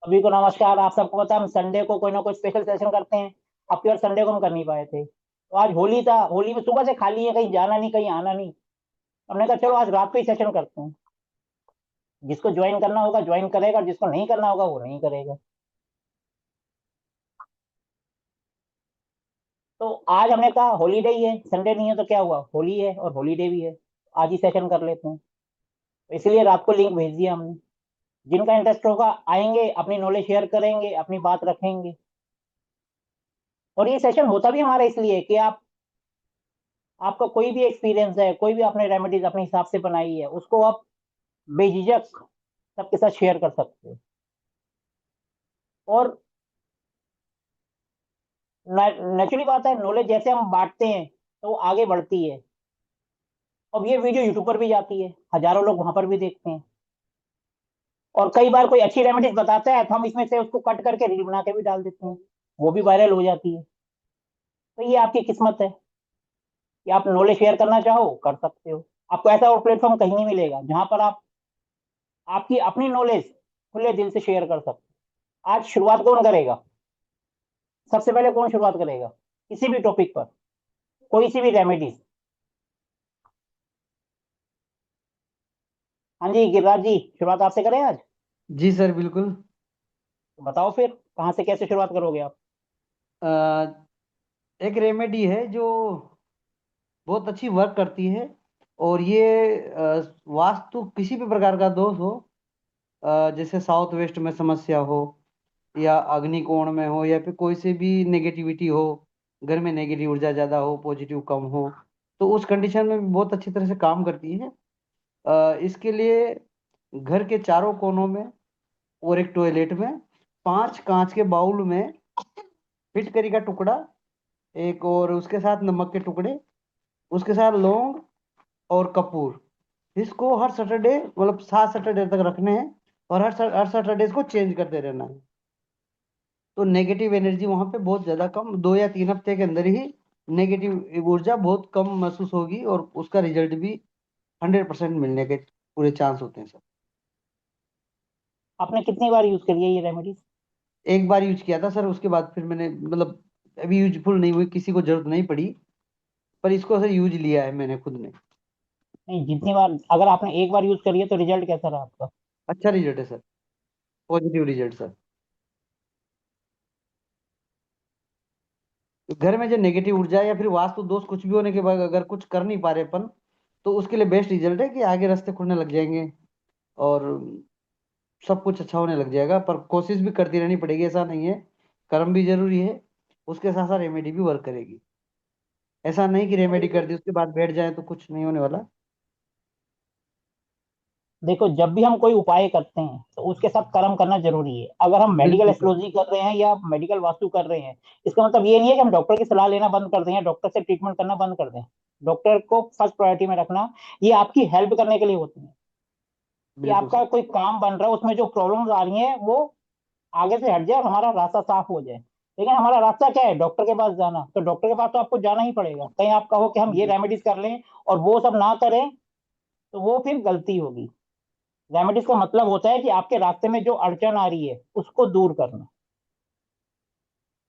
सभी को नमस्कार। आप सबको पता है हम संडे को कोई ना कोई स्पेशल सेशन करते हैं। अब केवल संडे को हम कर नहीं पाए थे, तो आज होली था। होली में सुबह से खाली है, कहीं जाना नहीं, कहीं आना नहीं। हमने कहा चलो आज रात को ही सेशन करते हैं। जिसको ज्वाइन करना होगा ज्वाइन करेगा, और जिसको नहीं करना होगा वो नहीं करेगा। तो आज हमने कहा हॉलीडे ही है, संडे नहीं है तो क्या हुआ, होली है और हॉलीडे भी है, आज ही सेशन कर लेते हैं। तो इसलिए रात को लिंक भेज दिया हमने। जिनका इंटरेस्ट होगा आएंगे, अपनी नॉलेज शेयर करेंगे, अपनी बात रखेंगे। और ये सेशन होता भी हमारा इसलिए कि आपका कोई भी एक्सपीरियंस है, कोई भी आपने रेमेडीज अपने हिसाब से बनाई है, उसको आप बेझिझक सबके साथ शेयर कर सकते हो। और नेचुरली बात है, नॉलेज जैसे हम बांटते हैं तो वो आगे बढ़ती है। अब ये वीडियो यूट्यूब पर भी जाती है, हजारों लोग वहां पर भी देखते हैं। और कई बार कोई अच्छी रेमेडीज बताता है तो हम इसमें से उसको कट करके रील बना के भी डाल देते हैं, वो भी वायरल हो जाती है। तो ये आपकी किस्मत है कि आप नॉलेज शेयर करना चाहो कर सकते हो। आपको ऐसा और प्लेटफॉर्म कहीं नहीं मिलेगा जहां पर आप आपकी अपनी नॉलेज खुले दिल से शेयर कर सकते हो। आज शुरुआत कौन करेगा? सबसे पहले कौन शुरुआत करेगा किसी भी टॉपिक पर, कोई सी भी रेमेडीज? हाँ जी गिरिराज जी, शुरुआत आपसे करें आज। जी सर, बिल्कुल। तो बताओ फिर कहाँ से कैसे शुरुआत करोगे आप? अ, एक रेमेडी है जो बहुत अच्छी वर्क करती है। और ये वास्तु किसी भी प्रकार का दोष हो, जैसे साउथ वेस्ट में समस्या हो, या अग्निकोण में हो, या फिर कोई से भी नेगेटिविटी हो, घर में नेगेटिव ऊर्जा ज़्यादा हो, पॉजिटिव कम हो, तो उस कंडीशन में भी बहुत अच्छी तरह से काम करती है। इसके लिए घर के चारों कोनों में और एक टॉयलेट में 5 कांच के बाउल में फिटकरी का टुकड़ा, एक और उसके साथ नमक के टुकड़े, उसके साथ लौंग और कपूर, इसको हर सैटरडे मतलब 7 सैटरडे तक रखने हैं। और हर सैटरडे इसको चेंज करते रहना है। तो नेगेटिव एनर्जी वहां पे बहुत ज्यादा कम, 2 या 3 हफ्ते के अंदर ही नेगेटिव ऊर्जा बहुत कम महसूस होगी, और उसका रिजल्ट भी 100% मिलने के पूरे चांस होते हैं सर। आपने कितनी बार यूज करी है ये रेमेडीज? एक बार यूज किया था सर, उसके बाद फिर मैंने मतलब अभी यूजफुल नहीं हुई, किसी को जरूरत नहीं पड़ी। पर इसको सर यूज लिया है मैंने खुद ने। नहीं, जितनी बार अगर आपने एक बार यूज करी है तो रिजल्ट कैसा रहा आपका? अच्छा रिजल्ट है सर, पॉजिटिव रिजल्ट सर। घर में जो नेगेटिव ऊर्जा या फिर वास्तु दोष कुछ भी होने के बाद अगर कुछ कर नहीं पा रहे अपन, तो उसके लिए बेस्ट रिजल्ट है कि आगे रास्ते खुलने लग जाएंगे, और सब कुछ अच्छा होने लग जाएगा। पर कोशिश भी करती रहनी पड़ेगी, ऐसा नहीं है। कर्म भी जरूरी है, उसके साथ साथ रेमेडी भी वर्क करेगी। ऐसा नहीं कि रेमेडी कर दी उसके बाद बैठ जाए तो कुछ नहीं होने वाला। देखो, जब भी हम कोई उपाय करते हैं तो उसके साथ कर्म करना जरूरी है। अगर हम मेडिकल बिल्कुल सर। एस्ट्रोलॉजी कर रहे हैं या मेडिकल वास्तु कर रहे हैं, इसका मतलब ये नहीं है कि हम डॉक्टर की सलाह लेना बंद कर दें या डॉक्टर से ट्रीटमेंट करना बंद कर दें। डॉक्टर को फर्स्ट प्रायोरिटी में रखना, ये आपकी हेल्प करने के लिए होती है। कि बिल्कुल आपका सर। कोई काम बन रहा है, उसमें जो प्रॉब्लम्स आ रही हैं वो आगे से हट जाए और हमारा रास्ता साफ हो जाए। लेकिन हमारा रास्ता क्या है? डॉक्टर के पास जाना। तो डॉक्टर के पास तो आपको जाना ही पड़ेगा। कहीं आप कहो कि हम ये रेमेडीज कर लें और वो सब ना करें, तो वो फिर गलती होगी। रेमेडीज का मतलब होता है कि आपके रास्ते में जो अड़चन आ रही है उसको दूर करना।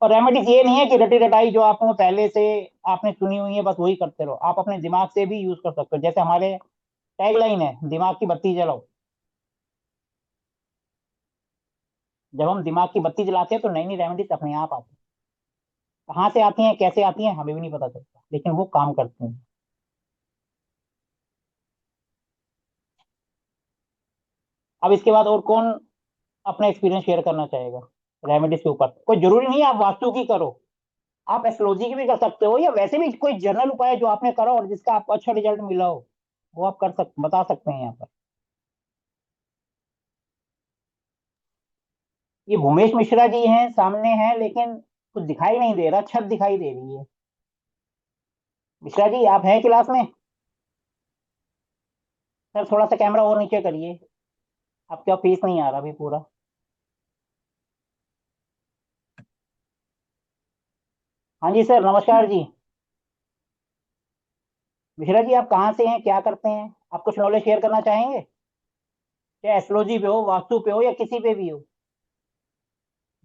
और रेमेडीज ये नहीं है कि रटी रटाई जो आपको पहले से आपने सुनी हुई है बस वही करते रहो। आप अपने दिमाग से भी यूज कर सकते हो। जैसे हमारे टैगलाइन है, दिमाग की बत्ती जलाओ। जब हम दिमाग की बत्ती जलाते हैं तो नई नई रेमेडीज अपने आप आती हैं। कहाँ से आती हैं, कैसे आती हैं, हमें भी नहीं पता चलता, लेकिन वो काम करती हैं। अब इसके बाद और कौन अपना एक्सपीरियंस शेयर करना चाहेगा रेमेडीज के ऊपर? कोई जरूरी नहीं है आप वास्तु की करो, आप एस्ट्रोलॉजी की भी कर सकते हो, या वैसे भी कोई जनरल उपाय जो आपने करा और जिसका आपको अच्छा रिजल्ट मिला हो, वो आप कर सकते बता सकते हैं यहाँ पर। ये भूमेश मिश्रा जी हैं, सामने हैं, लेकिन कुछ दिखाई नहीं दे रहा, छत दिखाई दे रही है। मिश्रा जी आप हैं क्लास में? सर थोड़ा सा कैमरा और नीचे करिए, आपका फेस नहीं आ रहा अभी पूरा। हाँ जी सर, नमस्कार जी। मिश्रा जी आप कहाँ से हैं, क्या करते हैं? आप कुछ नॉलेज शेयर करना चाहेंगे? चाहे एस्ट्रोलॉजी पे हो, वास्तु पे हो, या किसी पे भी हो।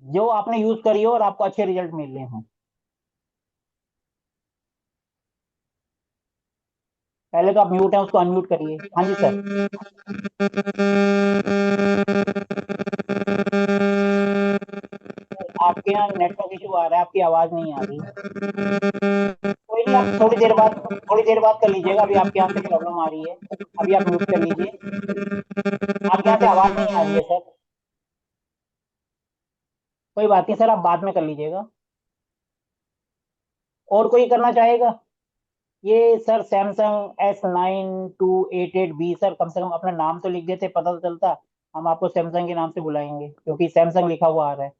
जो आपने यूज करी हो और आपको अच्छे रिजल्ट मिल रहे हो। पहले तो आप म्यूट है, उसको अनम्यूट करिए। हाँ जी सर। आपके यहाँ नेटवर्क इशू आ रहा है, आपकी आवाज नहीं आ रही। कोई नहीं, आप थोड़ी देर बाद कर लीजिएगा। अभी आपके यहाँ से प्रॉब्लम आ रही है। अभी आप म्यूट कर लीजिए। आपके यहाँ से आवाज नहीं आ रही है सर। कोई बात नहीं सर, आप बाद में कर लीजिएगा। और कोई करना चाहेगा? ये सर सैमसंग S9288B सर, कम से कम अपना नाम तो लिख देते, पता तो चलता। हम आपको सैमसंग के नाम से बुलाएंगे क्योंकि सैमसंग लिखा हुआ आ रहा है।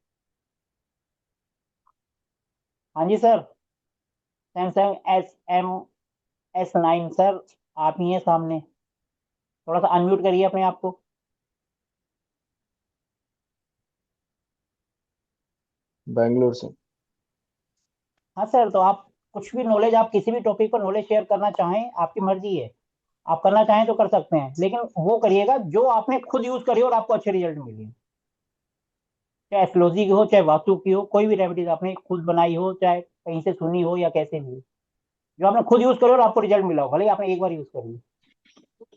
हाँ जी sir. Samsung SM S9 sir, आप ही हैं सामने। थोड़ा सा अनम्यूट करिए अपने आप को। बैंगलोर से। हाँ सर, तो आप कुछ भी नॉलेज, आप किसी भी टॉपिक पर नॉलेज शेयर करना चाहें, आपकी मर्जी है। आप करना चाहें तो कर सकते हैं, लेकिन वो करिएगा जो आपने खुद यूज करी और आपको अच्छे रिजल्ट मिले। चाहे एस्ट्रोलॉजी की हो, चाहे वास्तु की हो, कोई भी रेमेडीज आपने खुद बनाई हो, चाहे कहीं से सुनी हो या कैसे भी, जो आपने खुद यूज करी और आपको रिजल्ट मिला हो, भले ही आपने एक बार यूज करी,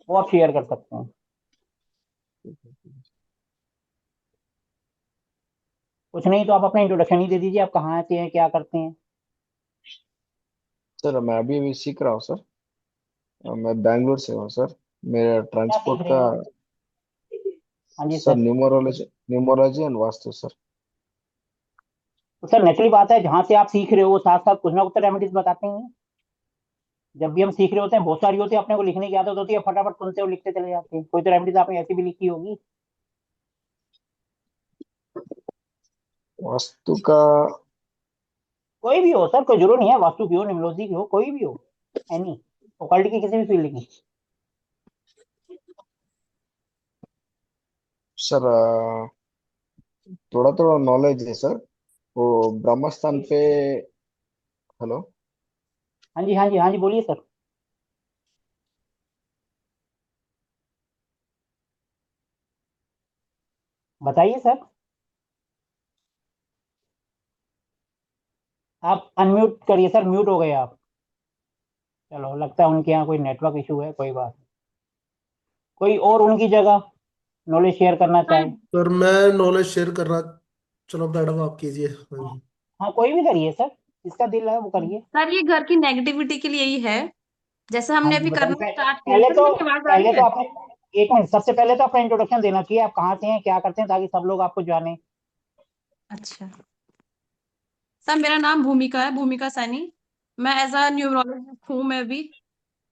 वो आप शेयर कर सकते हैं। कुछ नहीं तो आप अपना इंट्रोडक्शन ही दे दीजिए, आप कहाँ से हैं, क्या करते हैं। सर मैं अभी अभी सीख रहा हूँ सर। मैं बैंगलोर से हूँ सर। मेरा क्या सीख ट्रांसपोर्ट रहे का। हैं? हाँ जी sir sir. Numerology, numerology and vastu sir. तो सर नेचुरली बात है, जहाँ से आप सीख रहे हो साथ साथ कुछ ना कुछ तो रेमेडीज बताते हैं। जब भी हम सीख रहे होते हैं, बहुत सारी होती है, अपने को लिखने की आदत होती है, फटाफट सुनते हो लिखते चले जाते हैं। कोई तो रेमेडीज आपने ऐसी भी लिखी होगी। वास्तु का। कोई भी हो सर, कोई जरूर नहीं है वास्तु की हो, न्यूमरोलॉजी की हो, कोई भी हो। एनी ओकल्ट की, किसी भी फील्ड की। सर थोड़ा थोड़ा नॉलेज है सर। वो ब्रह्म स्थान पे। हेलो। हाँ जी, हाँ जी, हाँ जी, बोलिए सर। बताइए सर। आप अनम्यूट करिए सर, म्यूट हो गए आप। चलो, लगता है उनके यहाँ कोई नेटवर्क इशू है, कोई बात। कोई और उनकी जगह नॉलेज शेयर करना चाहे। सर मैं नॉलेज शेयर कर रहा। चलो मैडम आप कीजिए। हाँ हाँ। जी। हाँ, कोई भी करिए सर, जिसका दिल है वो करिए। सर ये घर की नेगेटिविटी के लिए ही है। जैसे हाँ हमने जी, अभी बताइए। करना स्टार्ट किया है, पहले सर तो मेरी आवाज आ पहले रही तो है? आपने, एक मिनट, सबसे पहले तो अपना इंट्रोडक्शन देना चाहिए, आप कहाँ से हैं, क्या करते हैं, ताकि सब लोग आपको जाने। अच्छा। सर मेरा नाम भूमिका है, भूमिका सैनी। मैं एज अ न्यूरोलॉजिस्ट हूँ मैं अभी।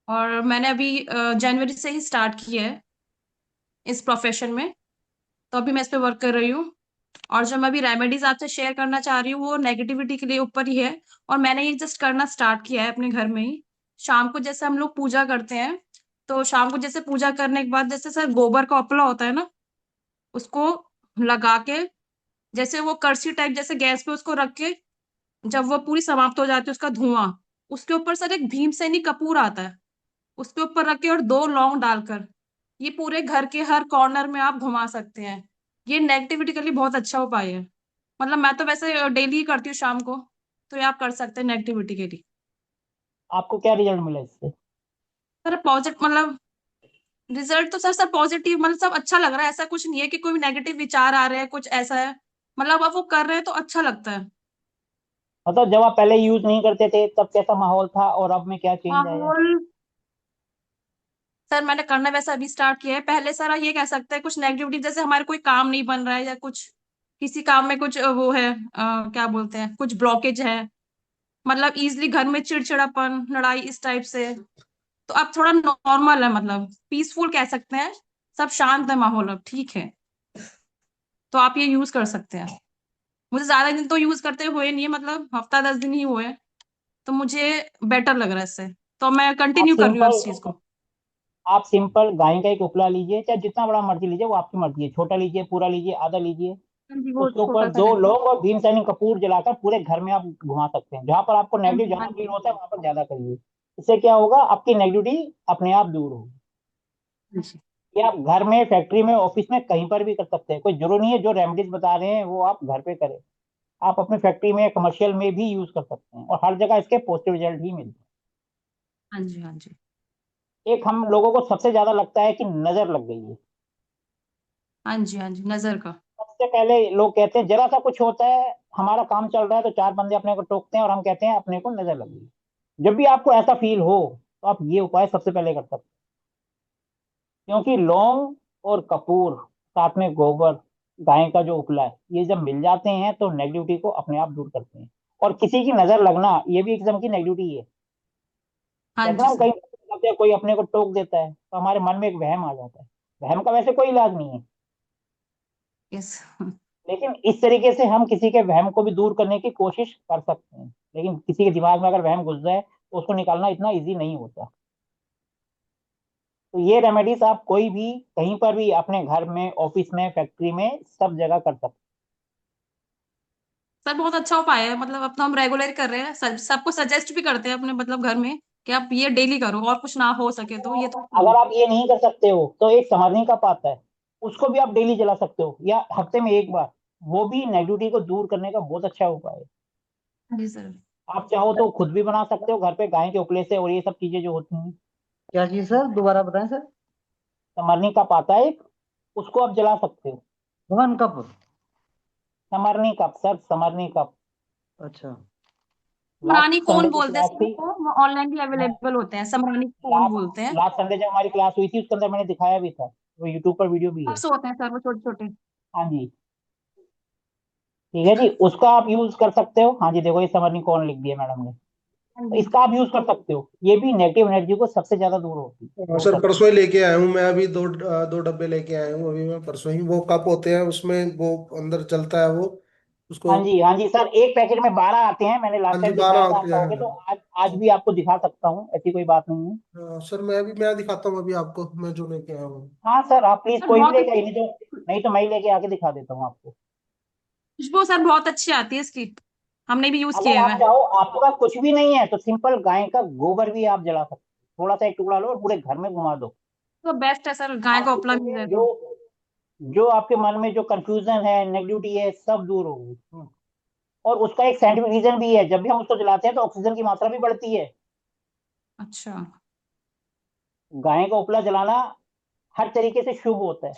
और मैंने अभी जनवरी से ही स्टार्ट किया है इस प्रोफेशन में। तो अभी मैं इस पे वर्क कर रही हूँ। और जो मैं अभी रेमेडीज आपसे शेयर करना चाह रही हूँ वो नेगेटिविटी के लिए ऊपर ही है। और मैंने ये जस्ट करना स्टार्ट किया है अपने घर में ही। शाम को जैसे हम लोग पूजा करते हैं, तो शाम को जैसे पूजा करने के बाद जैसे सर गोबर का उपला होता है ना, उसको लगा के, जैसे वो करसी टाइप जैसे गैस पे उसको रख के, जब वो पूरी समाप्त हो जाती है उसका धुआं, उसके ऊपर सर एक भीमसेनी कपूर आता है, उसके ऊपर रख के और दो लौंग डालकर ये पूरे घर के हर कॉर्नर में आप घुमा सकते हैं। ये नेगेटिविटी के लिए बहुत अच्छा उपाय है। मतलब मैं तो वैसे डेली ही करती हूँ शाम को। तो ये आप कर सकते हैं नेगेटिविटी के लिए। आपको क्या रिजल्ट मिला इससे? सर पॉजिटिव मतलब रिजल्ट तो सर सब पॉजिटिव, मतलब सब अच्छा लग रहा है। ऐसा कुछ नहीं है कि कोई नेगेटिव विचार आ रहे हैं कुछ ऐसा है। मतलब अब वो कर रहे हैं तो अच्छा लगता है। मतलब जब आप पहले यूज नहीं करते थे तब कैसा माहौल था, और अब में क्या चेंज आया? माहौल सर मैंने करना वैसा अभी स्टार्ट किया है। पहले सर ये कह सकते हैं कुछ नेगेटिविटी, जैसे हमारे कोई काम नहीं बन रहा है या कुछ किसी काम में कुछ वो है, क्या बोलते हैं, कुछ ब्लॉकेज है, मतलब इजिली घर में चिड़चिड़ापन लड़ाई इस टाइप से। तो अब थोड़ा नॉर्मल है, मतलब पीसफुल कह सकते हैं। सब शांत है माहौल अब, ठीक है। तो आप ये यूज कर सकते हैं। मुझे ज्यादा दिन तो यूज करते हुए नहीं है, मतलब हफ्ता 10 दिन ही हुए हैं। तो मुझे बेटर लग रहा है इससे। तो मैं आप कंटिन्यू कर रही हूँ सिंपल इस चीज को। आप सिंपल गाय का एक उपला लीजिए, चाहे जितना बड़ा मर्जी लीजिए, वो आपकी मर्जी है, छोटा लीजिए, पूरा लीजिए, आधा लीजिए। हाँ जी, वो उसके ऊपर छोटा सा दो लेते हैं। लौंग और भीमसेनी कपूर जलाकर पूरे घर में आप घुमा सकते हैं। जहां पर आपको हाँ नेगेटिव जी, हाँ ज्यादा फील जी, होता है वहां पर ज्यादा करिए। इससे क्या होगा, आपकी नेगेटिविटी अपने आप दूर होगी। हाँ जी। ये आप घर में, फैक्ट्री में, ऑफिस में, कहीं पर भी कर सकते हैं। कोई जरूरी नहीं है जो रेमेडीज बता रहे हैं वो आप घर पे करें। आप अपनी फैक्ट्री में, कमर्शियल में भी यूज कर सकते हैं, और हर जगह इसके पॉजिटिव रिजल्ट ही मिलते हाँ जी, हाँ जी। हैं। एक हम लोगों को सबसे ज्यादा लगता है कि नजर लग गई है। हाँ जी, हाँ जी, नजर का। सबसे पहले लोग कहते हैं जरा सा कुछ होता है, हमारा काम चल रहा है तो चार बंदे अपने को टोकते हैं और हम कहते हैं अपने को नजर लग गई। जब भी आपको ऐसा फील हो तो आप ये उपाय सबसे पहले कर सकते हैं, क्योंकि लौंग और कपूर, साथ में गोबर, गाय का जो उपला है, ये जब मिल जाते हैं तो नेगेटिविटी को अपने आप दूर करते हैं। और किसी की नजर लगना ये भी एक किस्म की नेगेटिविटी है। हाँ कहते जी हैं हम सर। कहीं जाते हैं, कोई अपने को टोक देता है तो हमारे मन में एक वहम आ जाता है। वहम का वैसे कोई इलाज नहीं है, यस। लेकिन इस तरीके से हम किसी के वहम को भी दूर करने की कोशिश कर सकते हैं। लेकिन किसी के दिमाग में अगर वहम घुस जाए तो उसको निकालना इतना इजी नहीं होता। तो ये रेमेडीज आप कोई भी, कहीं पर भी, अपने घर में, ऑफिस में, फैक्ट्री में, सब जगह कर सकते सर बहुत अच्छा उपाय है, मतलब अब तो हम रेगुलर कर रहे हैं, सबको सजेस्ट भी करते हैं अपने मतलब घर में कि आप ये डेली करो, और कुछ ना हो सके तो ये तो हैं। करो। अगर आप ये नहीं कर सकते हो तो एक संवरनी का पाता है, उसको भी आप डेली जला सकते हो, या हफ्ते में एक बार। वो भी नेगेटिविटी को दूर करने का बहुत अच्छा उपाय है। हाँ जी सर। आप चाहो तो खुद भी बना सकते हो घर पे, गाय के उपले से, और ये सब चीजें जो होती हैं। क्या चीज सर, दोबारा बताएं सर। समरनी का पाता है एक, उसको आप जला सकते हो। One cup. समरनी कप सर, समरनी कप। अच्छा। समरानी लास्ट कौन संडे जो बोलते हैं क्लास सर थी, उसको, वो ऑनलाइन भी अवेलेबल होते हैं, समरानी कौन लास्ट बोलते हैं। लास्ट संडे जब हमारी क्लास हुई थी उसके अंदर मैंने दिखाया भी था, वो यूट्यूब पर वीडियो भी है। कप्स होते हैं सर वो छोटे छोटे। हाँ जी, ठीक है जी, उसका आप यूज कर सकते हो। हाँ जी, देखो ये समरनी कौन लिख दिया मैडम ने। हाँ तो जी। इसका आप यूज कर सकते हो, ये भी नेगेटिव एनर्जी को सबसे ज्यादा हाँ दूर सर, करता परसों ही लेके आया हूँ मैं, अभी दो डब्बे लेके आया हूँ अभी मैं परसों ही। वो कप होते हैं उसमें, वो अंदर चलता है वो, है। उसको। हाँ जी, हाँ जी सर, एक पैकेट में 12 आते हैं, मैंने हाँ लास्ट जी, टाइम 12 दिखाया था, आप होते कहोगे तो हैं। आज भी आपको दिखा सकता हूँ, ऐसी कोई बात नहीं है। हाँ सर, मैं दिखाता हूँ अभी आपको, मैं जो लेके आया हूँ। हाँ सर, आप प्लीज सर कोई भी बहुत लेके आइए, अच्छी नहीं तो मैं ही लेके आके दिखा देता हूँ आपको। खुशबू सर बहुत अच्छी आती है इसकी, हमने भी यूज अगर किए हुए आप हैं। चाहो, आपके पास कुछ भी नहीं है तो सिंपल गाय का गोबर भी आप जला सकते हो, थोड़ा सा एक टुकड़ा लो और पूरे घर में घुमा दो। तो बेस्ट है सर, गाय आप का उपला मिल देखोगे जाए जो तो। जो आपके मन में जो कंफ्यूजन है, नेगेटिविटी है, सब दूर होगी। और उसका एक साइंटिफिक रीजन भी है, जब भी हम उसको जलाते हैं तो ऑक्सीजन की मात्रा भी बढ़ती है। अच्छा। गाय का उपला जलाना हर तरीके से शुभ होता है।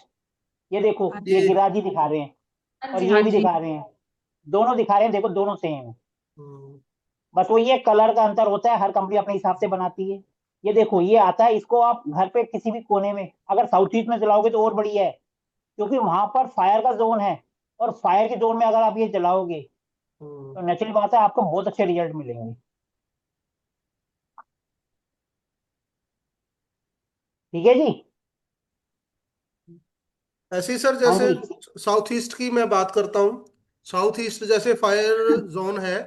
ये देखो, ये ये गिरिराज जी दिखा रहे हैं हाँ और जी, ये हाँ भी जी। दिखा रहे हैं, दोनों दिखा रहे हैं, देखो दोनों सेम है। हम्म, बस वो ये कलर का अंतर होता है, हर कंपनी अपने हिसाब से बनाती है। ये देखो, ये आता है, इसको आप घर पे किसी भी कोने में, अगर साउथ ईस्ट में जलाओगे तो और बढ़िया है, क्योंकि वहां पर फायर का जोन है। और फायर के जोन में अगर आप ये जलाओगे हम्म। तो नेचुरल बात है, आपको बहुत अच्छे रिजल्ट मिलेंगे। ठीक है जी। ऐसे ही सर, हाँ जैसे जी, साउथ ईस्ट की मैं बात करता हूँ। साउथ ईस्ट जैसे फायर जोन है,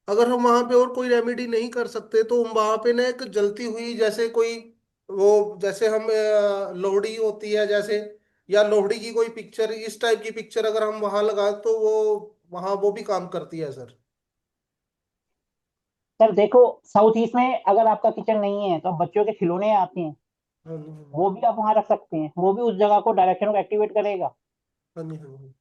अगर हम वहां पे और कोई रेमेडी नहीं कर सकते तो हम वहां पे ना एक जलती हुई, जैसे कोई, वो जैसे हम लोहड़ी होती है जैसे, या लोहड़ी की कोई पिक्चर, इस टाइप की पिक्चर अगर हम वहां लगाए तो वो वहां वो भी काम करती है सर। सर देखो, साउथ ईस्ट में अगर आपका किचन नहीं है तो बच्चों के खिलौने आते हैं, हाँ जी, हाँ वो भी आप वहां रख सकते हैं, वो भी उस जगह को, डायरेक्शन को एक्टिवेट करेगा। जी, हाँ जी।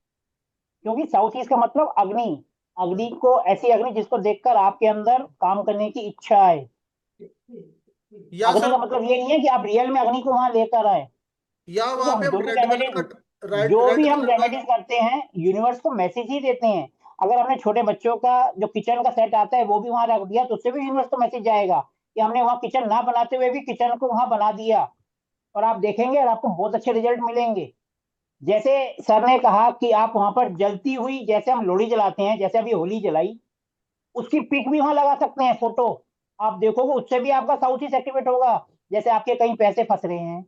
क्योंकि साउथ ईस्ट का मतलब अग्नि, अग्नि को, ऐसी अग्नि जिसको देखकर आपके अंदर काम करने की इच्छा आए। या अग्नि सर, का मतलब ये नहीं है कि आप रियल में अग्नि को वहां लेकर आए। या क्योंकि वहां पे हम हम जो भी रेड कलर का, रेमेडीज जो भी रेड हम कलर का। रेमेडीज करते हैं, यूनिवर्स को मैसेज ही देते हैं। अगर हमने छोटे बच्चों का जो किचन का सेट आता है वो भी वहां रख दिया तो उससे भी यूनिवर्स को मैसेज जाएगा कि हमने वहां किचन ना बनाते हुए भी किचन को वहां बना दिया। और आप देखेंगे और आपको बहुत अच्छे रिजल्ट मिलेंगे। जैसे सर ने कहा कि आप वहां पर जलती हुई, जैसे हम लोहड़ी जलाते हैं, जैसे अभी होली जलाई, उसकी पिक भी वहां लगा सकते हैं, फोटो। आप देखोगे उससे भी आपका साउथ ईस्ट एक्टिवेट होगा। जैसे आपके कहीं पैसे फंस रहे हैं,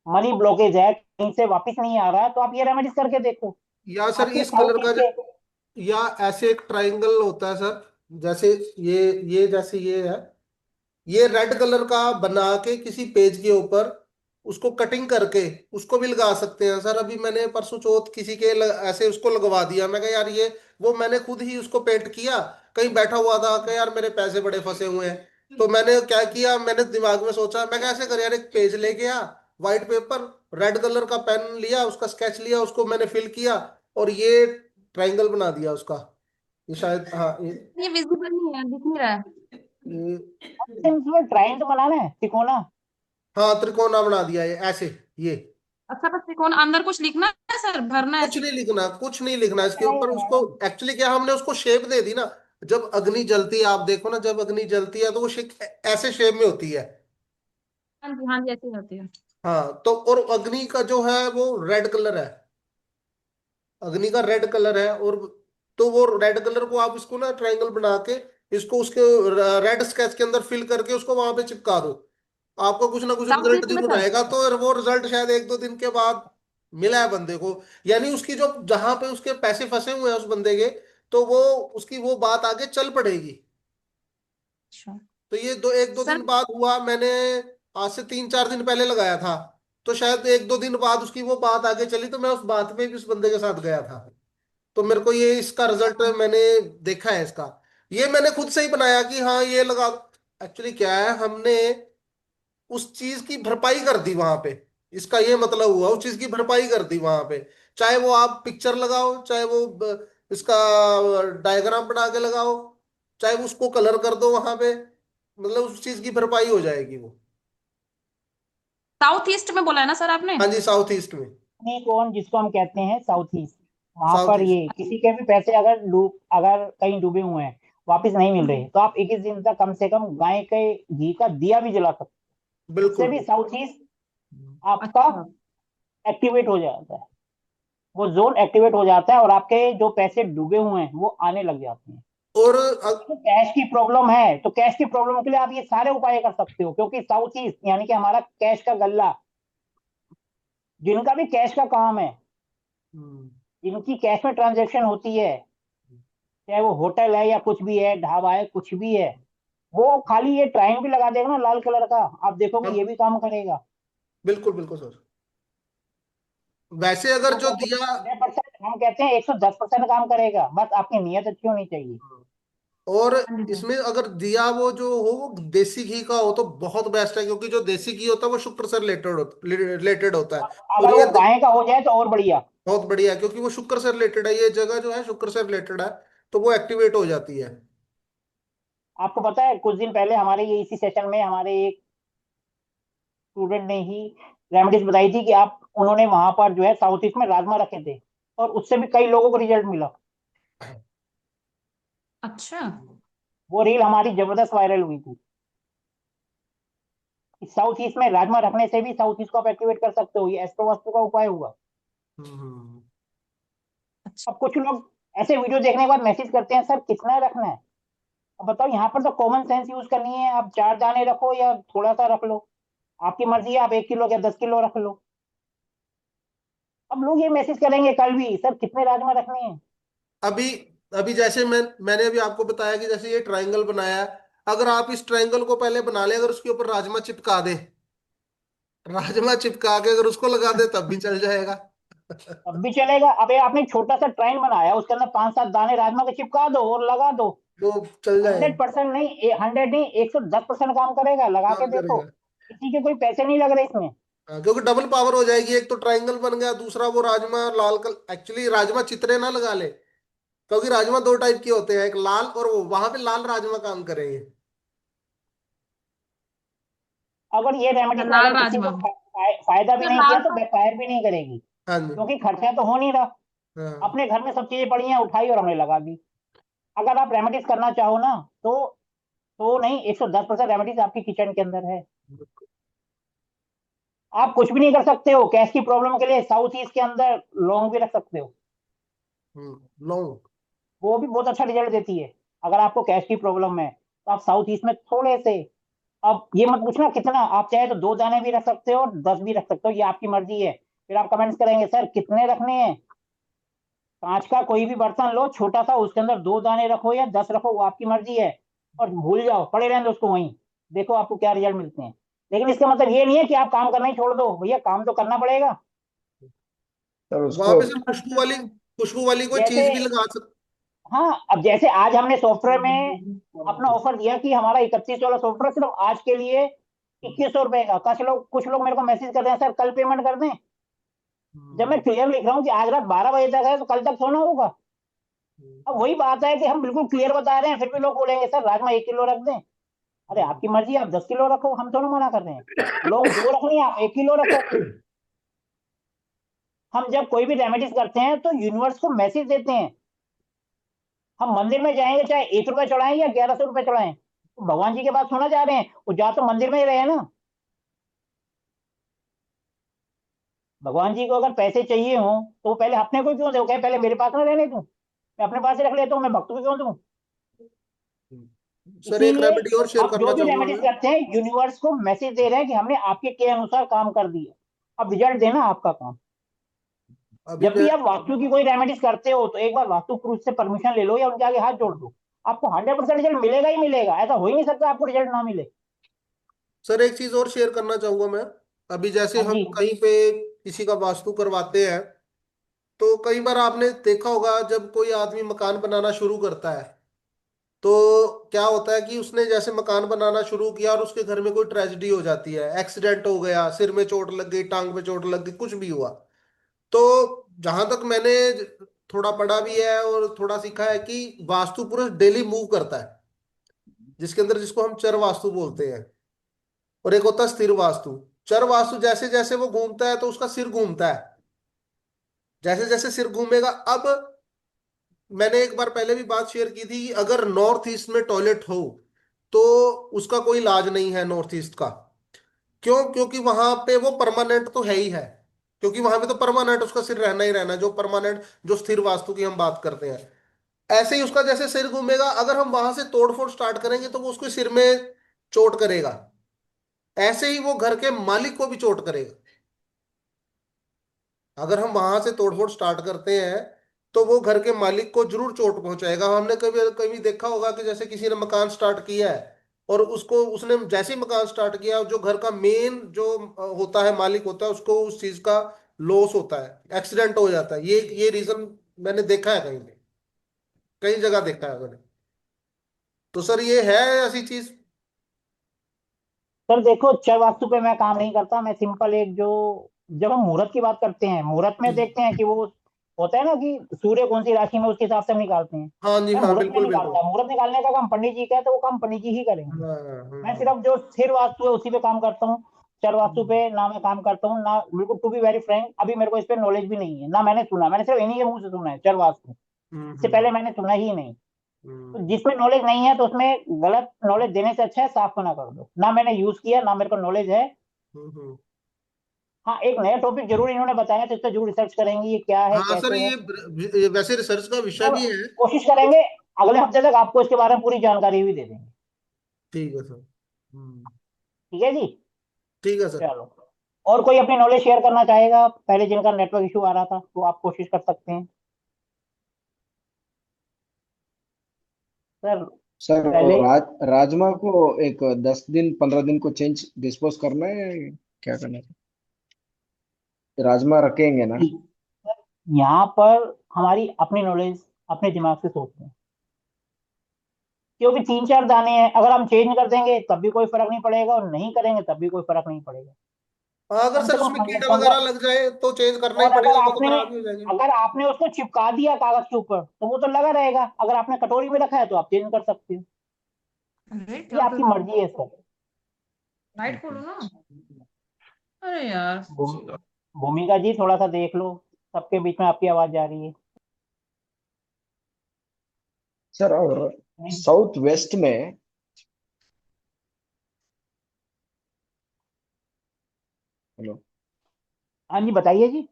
मनी ब्लॉकेज है, कहीं से वापस नहीं आ रहा है, तो आप ये रेमेडीज करके देखो, या सर आपके इस कलर साउथ का ईस्ट के। या ऐसे एक ट्रायंगल होता है सर, जैसे ये जैसे ये है, ये रेड कलर का बना के किसी पेज के ऊपर उसको कटिंग करके उसको भी लगा सकते हैं सर। अभी मैंने परसों चौथ किसी के ऐसे उसको लगवा दिया, मैं कहा यार ये, वो मैंने खुद ही उसको पेंट किया, कहीं बैठा हुआ था कि यार मेरे पैसे बड़े फंसे हुए हैं, तो मैंने क्या किया, मैंने दिमाग में सोचा, मैं कैसे कर यार, एक पेज लेके आ, व्हाइट पेपर, रेड कलर का पेन लिया, उसका स्केच लिया, उसको मैंने फिल किया और ये ट्रायंगल बना दिया उसका। ये शायद, हाँ ये विजिबल नहीं है, दिख नहीं रहा है। ये ट्राइंगल तो बनाना है, तिकोना। हाँ, त्रिकोणा बना दिया ये ऐसे। ये अच्छा, बस त्रिकोण अंदर कुछ लिखना है सर, भरना है कुछ ऐसे? नहीं लिखना, कुछ नहीं लिखना इसके नहीं ऊपर। उसको मैडम, एक्चुअली क्या, हमने उसको शेप दे दी ना। जब अग्नि जलती है, आप देखो ना, जब अग्नि जलती है तो वो ऐसे शेप में होती है। हाँ जी, हाँ जी, ऐसे ही होती है। हाँ, तो और अग्नि का जो है वो रेड कलर है। अग्नि का रेड कलर है। और तो वो रेड कलर को आप इसको ना ट्रायंगल बना के, इसको उसके रेड स्केच के अंदर फिल करके उसको वहां पे चिपका दो। आपको कुछ ना कुछ साउथ रिजल्ट ईस्ट में जरूर सर? आएगा। तो वो रिजल्ट शायद 1-2 दिन के बाद मिला है बंदे को। यानी उसकी जो, जहां पे उसके पैसे फंसे हुए हैं उस बंदे के, तो वो उसकी वो बात आगे चल पड़ेगी। अच्छा तो ये 1-2 दिन सर। बाद हुआ। मैंने आज से 3-4 दिन पहले लगाया था। तो शायद 1-2 दिन बाद उसकी वो बात आगे चली, तो मैं उस बात में भी उस बंदे के साथ गया था। तो मेरे को ये इसका रिजल्ट मैंने देखा है इसका। ये मैंने खुद से ही बनाया कि हाँ ये लगा। एक्चुअली क्या है, हमने उस चीज की भरपाई कर दी वहां पे। इसका ये मतलब हुआ, उस चीज की भरपाई कर दी वहां पे। चाहे वो आप पिक्चर लगाओ, चाहे वो इसका डायग्राम बना के लगाओ, चाहे वो उसको कलर कर दो वहां पे, मतलब उस चीज की भरपाई हो जाएगी वो। साउथ ईस्ट में बोला है ना सर आपने? हाँ जी, साउथ ईस्ट में। नहीं कौन जिसको हम कहते हैं साउथ ईस्ट, वहां साउथ पर ईस्ट। ये किसी के भी पैसे अगर कहीं डूबे हुए हैं, वापस नहीं मिल रहे, तो आप 21 दिन तक कम से कम गाय के घी का दिया भी जला सकते हैं। उससे बिल्कुल। भी साउथ ईस्ट आपका अच्छा। एक्टिवेट हो जाता है, वो जोन एक्टिवेट हो जाता है, और आपके जो पैसे डूबे हुए हैं वो आने लग जाते हैं। और तो कैश की प्रॉब्लम है, तो कैश की प्रॉब्लम के लिए आप ये सारे उपाय कर सकते हो, क्योंकि साउथ ईस्ट यानी कि हमारा कैश का गल्ला, जिनका भी कैश का काम है, हम्म, जिनकी कैश में ट्रांजेक्शन होती है, चाहे वो होटल है या कुछ भी है, ढाबा है, कुछ भी है, वो खाली ये ट्राइंग भी लगा देगा ना लाल कलर का, आप देखोगे हाँ, ये भी काम करेगा। बिल्कुल बिल्कुल सर। वैसे अगर वो जो कम से दिया, कम 100%, हम कहते हैं 110% काम करेगा, बस आपकी नीयत अच्छी होनी चाहिए। और हाँ जी सर। इसमें अगर दिया वो जो हो वो देसी घी का हो तो बहुत बेस्ट है, क्योंकि जो देसी घी होता है वो शुक्र से रिलेटेड होता है। और अगर ये वो गाय का हो जाए तो और बढ़िया। बहुत बढ़िया है, क्योंकि वो शुक्र से रिलेटेड है। ये जगह जो है शुक्र से रिलेटेड है, तो वो एक्टिवेट हो जाती है। आपको पता है कुछ दिन पहले हमारे ये इसी सेशन में हमारे एक स्टूडेंट ने ही रेमेडीज बताई थी कि आप, उन्होंने वहां पर जो है साउथ ईस्ट में राजमा रखे थे, और उससे भी कई लोगों को रिजल्ट मिला। अच्छा। वो रील हमारी जबरदस्त वायरल हुई थी। साउथ ईस्ट में राजमा रखने से भी साउथ ईस्ट को आप एक्टिवेट कर सकते हो, ये एस्ट्रो वास्तु का उपाय हुआ। हम्म। अच्छा। अब कुछ लोग ऐसे वीडियो देखने के बाद मैसेज करते हैं, सर कितना रखना है? अब बताओ, यहाँ पर तो कॉमन सेंस यूज करनी है, आप 4 दाने रखो या थोड़ा सा रख लो, आपकी मर्जी है, आप 1 किलो या 10 किलो रख लो। अब लोग ये मैसेज करेंगे कल भी, सर कितने राजमा रखने हैं? अभी अभी जैसे मैंने अभी आपको बताया कि जैसे ये ट्रायंगल बनाया है, अगर आप इस ट्रायंगल को पहले बना ले, अगर उसके ऊपर राजमा चिपका दे, राजमा चिपका के अगर उसको लगा दे तब भी चल जाएगा। अब भी चलेगा। अब ये आपने एक छोटा सा ट्राइन बनाया, उसके अंदर 5-7 दाने राजमा के चिपका दो और लगा दो। तो चल जाएगा। 100% नहीं, 100 नहीं, 110% काम करेगा, लगा के काम देखो। करेगा। किसी के कोई पैसे नहीं लग रहे इसमें। हाँ, क्योंकि डबल पावर हो जाएगी। एक तो ट्रायंगल बन गया, दूसरा वो राजमा लाल कल, एक्चुअली राजमा चितरे ना लगा ले, क्योंकि राजमा दो टाइप के होते हैं, एक लाल और वो, वहां पे लाल राजमा काम करेंगे। अगर ये अच्छा, रेमेडी से लाल अगर किसी को राजमा। फायदा भी सर नहीं किया लाल तो का। बैकफायर भी नहीं करेगी, हाँ जी। क्योंकि खर्चा तो हो नहीं रहा। हाँ। अपने घर में सब चीजें पड़ी हैं, उठाई और हमने लगा दी। अगर आप रेमेडीज करना चाहो ना, तो नहीं, 110% रेमेडीज आपकी किचन के अंदर है। आप कुछ भी नहीं कर सकते हो, कैश की प्रॉब्लम के लिए साउथ ईस्ट के अंदर लौंग भी रख सकते हो, लौंग। वो भी बहुत अच्छा रिजल्ट देती है। अगर आपको कैश की प्रॉब्लम है तो आप साउथ ईस्ट में थोड़े से, अब ये मत पूछना कितना, आप चाहे तो 2 दाने भी रख सकते हो, 10 भी रख सकते हो, ये आपकी मर्जी है। फिर आप कमेंट्स करेंगे, सर कितने रखने हैं? कांच का कोई भी बर्तन लो छोटा सा, उसके अंदर 2 दाने रखो या 10 रखो, वो आपकी मर्जी है। और भूल जाओ, पड़े रहने दो उसको वहीं, देखो आपको क्या रिजल्ट मिलते हैं। लेकिन इसका मतलब ये नहीं है कि आप काम करना ही छोड़ दो, भैया काम तो करना पड़ेगा। सर वहां उसको पे सिर्फ खुशबू वाली कोई जैसे, चीज भी लगा सकते। हाँ, अब जैसे आज हमने सॉफ्टवेयर में अपना ऑफर दिया कि हमारा 31 वाला सॉफ्टवेयर सिर्फ आज के लिए 2100 रुपए का। कुछ लोग मेरे को मैसेज कर रहे हैं, सर कल पेमेंट कर दें। जब मैं क्लियर लिख रहा हूँ कि आज रात 12 बजे तक है, तो कल तक सोना होगा। अब वही बात है कि हम बिल्कुल क्लियर बता रहे हैं, फिर भी लोग बोलेंगे सर राजमा 1 किलो रख दें। अरे आपकी मर्जी, आप 10 किलो रखो, हम थोड़ा मना कर रहे हैं। लोग 2 रख रहे हैं, आप 1 किलो रखो। हम जब कोई भी रेमेडीज करते हैं तो यूनिवर्स को मैसेज देते हैं। हम मंदिर में जाएंगे, चाहे 1 रुपए चढ़ाएं या 1100 रुपए चढ़ाएं, तो भगवान जी के पास थोड़ा जा रहे हैं, वो जा तो मंदिर में ही रहे हैं ना। भगवान जी को अगर पैसे चाहिए हो तो वो पहले अपने को क्यों दे, वो कहे पहले मेरे पास ना रहने दूं, मैं अपने पास ही रख लेता हूँ, मैं भक्तों को क्यों दूं। सर एक इसीलिए रेमेडी और शेयर आप जो करना भी चाहूंगा रेमेडीज मैं। करते हैं, यूनिवर्स को मैसेज दे रहे हैं कि हमने आपके के अनुसार काम कर दिया, अब रिजल्ट देना आपका काम। अभी जब मैं भी आप वास्तु की कोई रेमेडीज करते हो तो एक बार वास्तु पुरुष से परमिशन ले लो या उनके आगे हाथ जोड़ दो, आपको 100% रिजल्ट मिलेगा ही मिलेगा, ऐसा हो ही नहीं सकता आपको रिजल्ट ना मिले। सर एक चीज और शेयर करना चाहूंगा मैं। अभी जैसे हाँ हम जी। कहीं पे किसी का वास्तु करवाते हैं, तो कई बार आपने देखा होगा जब कोई आदमी मकान बनाना शुरू करता है, तो क्या होता है कि उसने जैसे मकान बनाना शुरू किया और उसके घर में कोई ट्रेजेडी हो जाती है, एक्सीडेंट हो गया, सिर में चोट लग गई, टांग पे चोट लग गई, कुछ भी हुआ। तो जहां तक मैंने थोड़ा पढ़ा भी है और थोड़ा सीखा है कि वास्तु पुरुष डेली मूव करता है, जिसके अंदर जिसको हम चर वास्तु बोलते हैं, और एक होता है स्थिर वास्तु। चर वास्तु जैसे जैसे वो घूमता है तो उसका सिर घूमता है, जैसे जैसे सिर घूमेगा। अब मैंने एक बार पहले भी बात शेयर की थी कि अगर नॉर्थ ईस्ट में टॉयलेट हो तो उसका कोई इलाज नहीं है नॉर्थ ईस्ट का। क्यों? क्योंकि वहां पे वो परमानेंट तो है ही है, क्योंकि वहां पे तो परमानेंट उसका सिर रहना ही रहना है, जो परमानेंट, जो स्थिर वास्तु की हम बात करते हैं। ऐसे ही उसका जैसे सिर घूमेगा, अगर हम वहां से तोड़फोड़ स्टार्ट करेंगे तो वो उसके सिर में चोट करेगा, ऐसे ही वो घर के मालिक को भी चोट करेगा। अगर हम वहां से तोड़फोड़ स्टार्ट करते हैं तो वो घर के मालिक को जरूर चोट पहुंचाएगा। हमने कभी कभी देखा होगा कि जैसे किसी ने मकान स्टार्ट किया है और उसको, उसने जैसे ही मकान स्टार्ट किया, जो घर का मेन जो होता है, मालिक होता है, उसको उस चीज का लॉस होता है, एक्सीडेंट हो जाता है। ये रीजन मैंने देखा है कहीं पे, कई जगह देखा है मैंने। तो सर ये है ऐसी चीज। सर देखो, चर वास्तु पे मैं काम नहीं करता, मैं सिंपल एक जो, जब हम मुहूर्त की बात करते हैं, मुहूर्त में देखते हैं कि वो होता है ना कि सूर्य कौन सी राशि में, उसके हिसाब से हम निकालते हैं। हाँ जी, मैं हाँ, मुहूर्त में बिल्कुल बिल्कुल। निकालता, मुहूर्त निकालने का काम पंडित जी का है, तो वो काम पंडित जी ही करेंगे। हाँ, मैं सिर्फ जो स्थिर वास्तु है उसी पे काम करता हूँ। चर वास्तु पे ना मैं काम करता हूँ ना, बिल्कुल टू बी वेरी फ्रैंक, अभी मेरे को इस पे नॉलेज भी नहीं है ना, मैंने सुना, मैंने सिर्फ इन्हीं के मुंह से सुना है चर वास्तु, इससे हम्म पहले मैंने सुना ही नहीं। तो हम्म जिसमें नॉलेज नहीं है तो उसमें गलत नॉलेज देने से अच्छा है साफ मना कर दो, ना मैंने यूज किया ना मेरे को नॉलेज है। हम्म। हाँ, एक नया टॉपिक जरूर इन्होंने बताया तो इस पर जरूर रिसर्च करेंगे ये क्या है हाँ सर, कैसे है। ये वैसे रिसर्च का विषय और भी है। कोशिश करेंगे अगले हफ्ते तक आपको इसके बारे में पूरी जानकारी भी दे देंगे। ठीक है सर। ठीक है जी। ठीक है सर। चलो, और कोई अपनी नॉलेज शेयर करना चाहेगा पहले, जिनका नेटवर्क इशू आ रहा था, तो आप कोशिश कर सकते हैं सर। सर वो पहले राजमा को एक 10 दिन 15 दिन को चेंज डिस्पोज करना है, क्या करना है? राजमा रखेंगे ना? यहाँ पर हमारी अपनी नॉलेज, अपने दिमाग से सोचते हैं, क्योंकि 3 4 दाने हैं, अगर हम चेंज कर देंगे तब भी कोई फर्क नहीं पड़ेगा और नहीं करेंगे तब भी कोई फर्क नहीं पड़ेगा। हाँ, अगर कम सर से कम उसमें कीड़ा 15। वगैरह लग जाए तो चेंज करना ही और पड़ेगा, वो तो खराब ही हो जाएंगे। अगर आपने उसको चिपका दिया कागज के ऊपर तो वो तो लगा रहेगा, अगर आपने कटोरी में रखा है तो आप चेंज कर सकते हो। अरे ये क्या आपकी कर, मर्जी है सर। लाइट खोलो ना। अरे यार। भूमिका जी थोड़ा सा देख लो, सबके बीच में आपकी आवाज जा रही है। सर और साउथ वेस्ट में, हेलो हाँ जी, बताइए जी।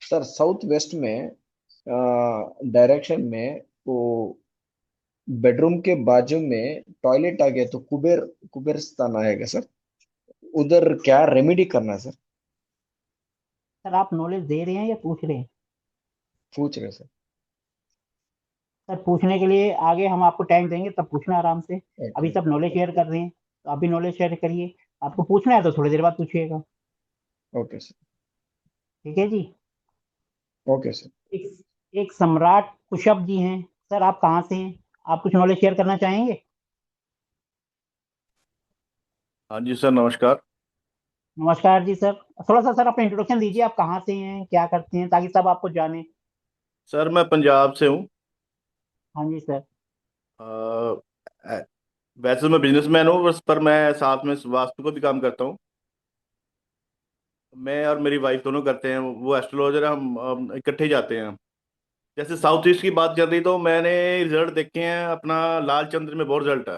सर, साउथ वेस्ट में डायरेक्शन में वो बेडरूम के बाजू में टॉयलेट आ गया तो कुबेर कुबेर स्थान आएगा सर, उधर क्या रेमेडी करना है सर? सर आप नॉलेज दे रहे हैं या पूछ रहे हैं? पूछ रहे सर। सर पूछने के लिए आगे हम आपको टाइम देंगे, तब पूछना आराम से। अभी ओके। सब नॉलेज शेयर कर रहे हैं तो आप भी नॉलेज शेयर करिए। आपको पूछना है तो थोड़ी देर बाद पूछिएगा। Okay sir. ठीक है जी। Okay sir. एक एक सम्राट कुशप जी हैं। सर आप कहाँ से हैं? आप कुछ नॉलेज शेयर करना चाहेंगे? हाँ जी सर, नमस्कार। नमस्कार जी सर। थोड़ा सा सर अपना इंट्रोडक्शन दीजिए, आप कहाँ से हैं, क्या करते हैं, ताकि सब आपको जाने। सर मैं पंजाब से हूँ। हाँ जी सर। वैसे तो मैं बिजनेसमैन हूँ बस, पर मैं साथ में वास्तु का भी काम करता हूँ। मैं और मेरी वाइफ दोनों करते हैं, वो एस्ट्रोलॉजर है, हम इकट्ठे ही जाते हैं। जैसे साउथ ईस्ट की बात चल रही, तो मैंने रिजल्ट देखे हैं अपना। लाल चंद्र में बहुत रिजल्ट है।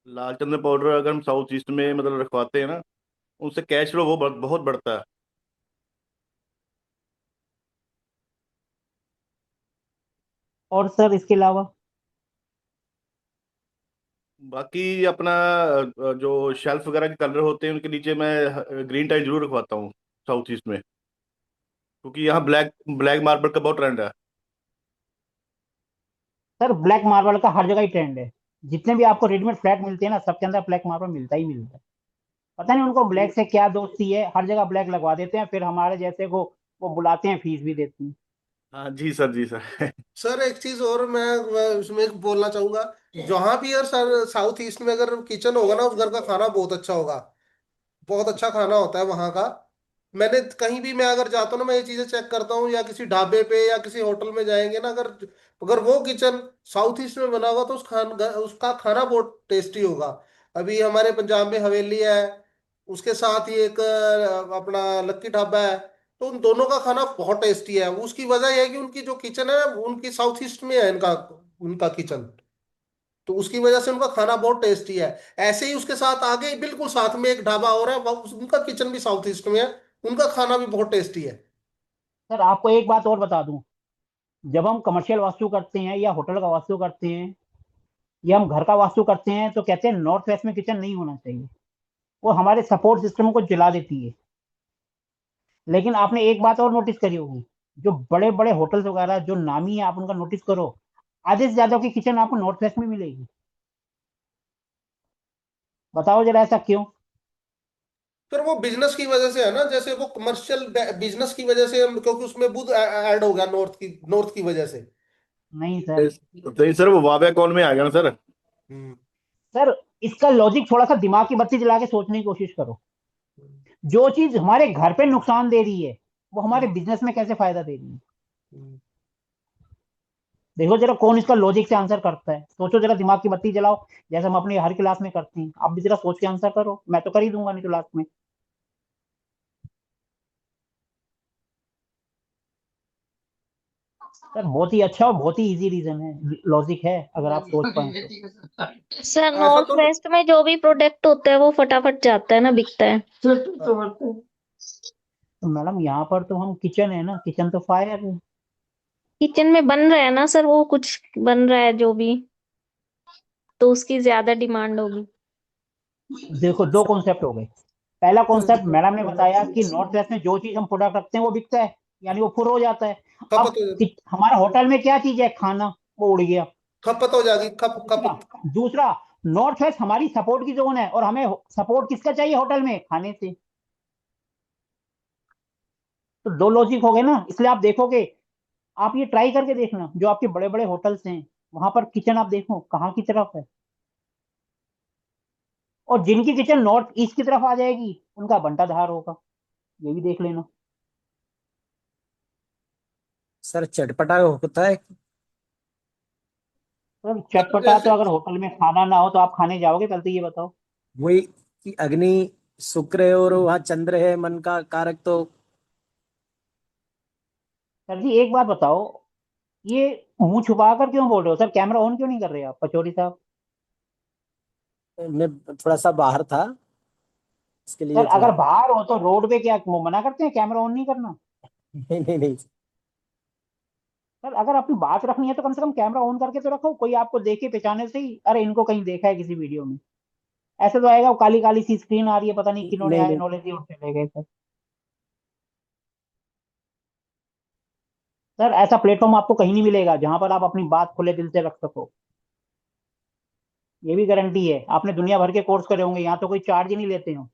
लाल चंद्र पाउडर अगर हम साउथ ईस्ट में मतलब रखवाते हैं ना, उनसे कैश फ्लो वो बहुत बढ़ता है। और सर इसके अलावा? बाकी अपना जो शेल्फ वगैरह के कलर होते हैं, उनके नीचे मैं ग्रीन टाइल जरूर रखवाता हूँ साउथ ईस्ट में, क्योंकि यहाँ ब्लैक ब्लैक मार्बल का बहुत ट्रेंड है। सर ब्लैक मार्बल का हर जगह ही ट्रेंड है। जितने भी आपको रेडीमेड फ्लैट मिलते हैं ना, सबके अंदर ब्लैक मार्बल मिलता ही मिलता है। पता नहीं उनको ब्लैक से क्या दोस्ती है, हर जगह ब्लैक लगवा देते हैं, फिर हमारे जैसे को वो बुलाते हैं, फीस भी देते हैं। हाँ जी सर, जी सर। सर एक चीज और मैं उसमें एक बोलना चाहूंगा। जहां भी यार सर साउथ ईस्ट में अगर किचन होगा ना, उस घर का खाना बहुत अच्छा होगा। बहुत अच्छा खाना होता है वहां का। मैंने कहीं भी मैं अगर जाता हूँ ना, मैं ये चीजें चेक करता हूँ, या किसी ढाबे पे या किसी होटल में जाएंगे ना, अगर अगर वो किचन साउथ ईस्ट में बना होगा तो उसका खाना बहुत टेस्टी होगा। अभी हमारे पंजाब में हवेली है, उसके साथ ही एक अपना लक्की ढाबा है। तो उन दोनों का खाना बहुत टेस्टी है। उसकी वजह यह है कि उनकी जो किचन है ना, उनकी साउथ ईस्ट में है इनका उनका किचन। तो उसकी वजह से उनका खाना बहुत टेस्टी है। ऐसे ही उसके साथ आगे बिल्कुल साथ में एक ढाबा और है, उनका किचन भी साउथ ईस्ट में है। उनका खाना भी बहुत टेस्टी है। सर आपको एक बात और बता दूं, जब हम कमर्शियल वास्तु करते हैं या होटल का वास्तु करते हैं या हम घर का वास्तु करते हैं, तो कहते हैं नॉर्थ वेस्ट में किचन नहीं होना चाहिए, वो हमारे सपोर्ट सिस्टम को जला देती है। लेकिन आपने एक बात और नोटिस करी होगी, जो बड़े बड़े होटल्स वगैरह जो नामी है, आप उनका नोटिस करो, आधे से ज्यादा की किचन आपको नॉर्थ वेस्ट में मिलेगी। बताओ जरा ऐसा क्यों? फिर वो बिजनेस की वजह से है ना, जैसे वो कमर्शियल बिजनेस की वजह से क्योंकि उसमें बुध ऐड हो गया नॉर्थ की वजह से। नहीं सर। तो ये सर वो वावे कॉल में आ गया ना सर। हम्म। सर इसका लॉजिक थोड़ा सा दिमाग की बत्ती जला के सोचने की कोशिश करो। जो चीज हमारे घर पे नुकसान दे रही है, वो हमारे बिजनेस में कैसे फायदा दे रही है? हम्म। देखो जरा कौन इसका लॉजिक से आंसर करता है, सोचो जरा, दिमाग की बत्ती जलाओ। जैसे हम अपनी हर क्लास में करते हैं, आप भी जरा सोच के आंसर करो, मैं तो कर ही दूंगा नहीं तो लास्ट में। सर बहुत ही अच्छा और बहुत ही इजी रीजन है, लॉजिक है, अगर आप सोच पाए तो। सर ऐसा नॉर्थ तो वेस्ट में जो भी प्रोडक्ट होता है वो फटाफट जाता है ना, बिकता है। तो मैडम यहाँ पर तो हम किचन है ना, किचन तो फायर है। किचन में बन रहा है ना सर, वो कुछ बन रहा है जो भी, तो उसकी ज्यादा डिमांड होगी। देखो दो कॉन्सेप्ट हो गए। पहला कॉन्सेप्ट मैडम ने बताया कि नॉर्थ वेस्ट में जो चीज हम प्रोडक्ट रखते हैं वो बिकता है, यानी वो फुर हो जाता है। अब खपत हो जाती। हमारा होटल में क्या चीज है? खाना, वो उड़ गया। खपत हो जाएगी, दूसरा खपत। दूसरा नॉर्थ वेस्ट हमारी सपोर्ट की जोन है, और हमें सपोर्ट किसका चाहिए होटल में? खाने से। तो दो लॉजिक हो गए ना, इसलिए आप देखोगे, आप ये ट्राई करके देखना, जो आपके बड़े बड़े होटल्स हैं वहां पर किचन आप देखो कहाँ की तरफ है, और जिनकी किचन नॉर्थ ईस्ट की तरफ आ जाएगी उनका बंटाधार होगा। ये भी देख लेना। सर चटपटा होता है। तो सर चटपटा तो जैसे अगर होटल में खाना ना हो तो आप खाने जाओगे? पहले तो ये बताओ। वही कि अग्नि शुक्र है और वहाँ चंद्र है मन का कारक, तो सर जी एक बात बताओ, ये मुंह छुपा कर क्यों बोल रहे हो सर? कैमरा ऑन क्यों नहीं कर रहे आप पचौरी साहब? मैं थोड़ा सा बाहर था, इसके सर लिए थोड़ा। अगर बाहर हो तो रोड पे क्या वो मना करते हैं कैमरा ऑन नहीं करना? नहीं नहीं नहीं। सर अगर अपनी बात रखनी है तो कम से कम कैमरा ऑन करके तो रखो, कोई आपको देखे पहचाने से ही, अरे इनको कहीं देखा है किसी वीडियो में। ऐसे तो आएगा काली काली सी स्क्रीन आ रही है, पता नहीं किन्होंने नहीं आए नहीं। नॉलेज ही उठ चले गए सर। सर ऐसा प्लेटफॉर्म आपको कहीं नहीं मिलेगा जहां पर आप अपनी बात खुले दिल से रख सको। ये भी गारंटी है, आपने दुनिया भर के कोर्स करे होंगे, यहाँ तो कोई चार्ज ही नहीं लेते हो।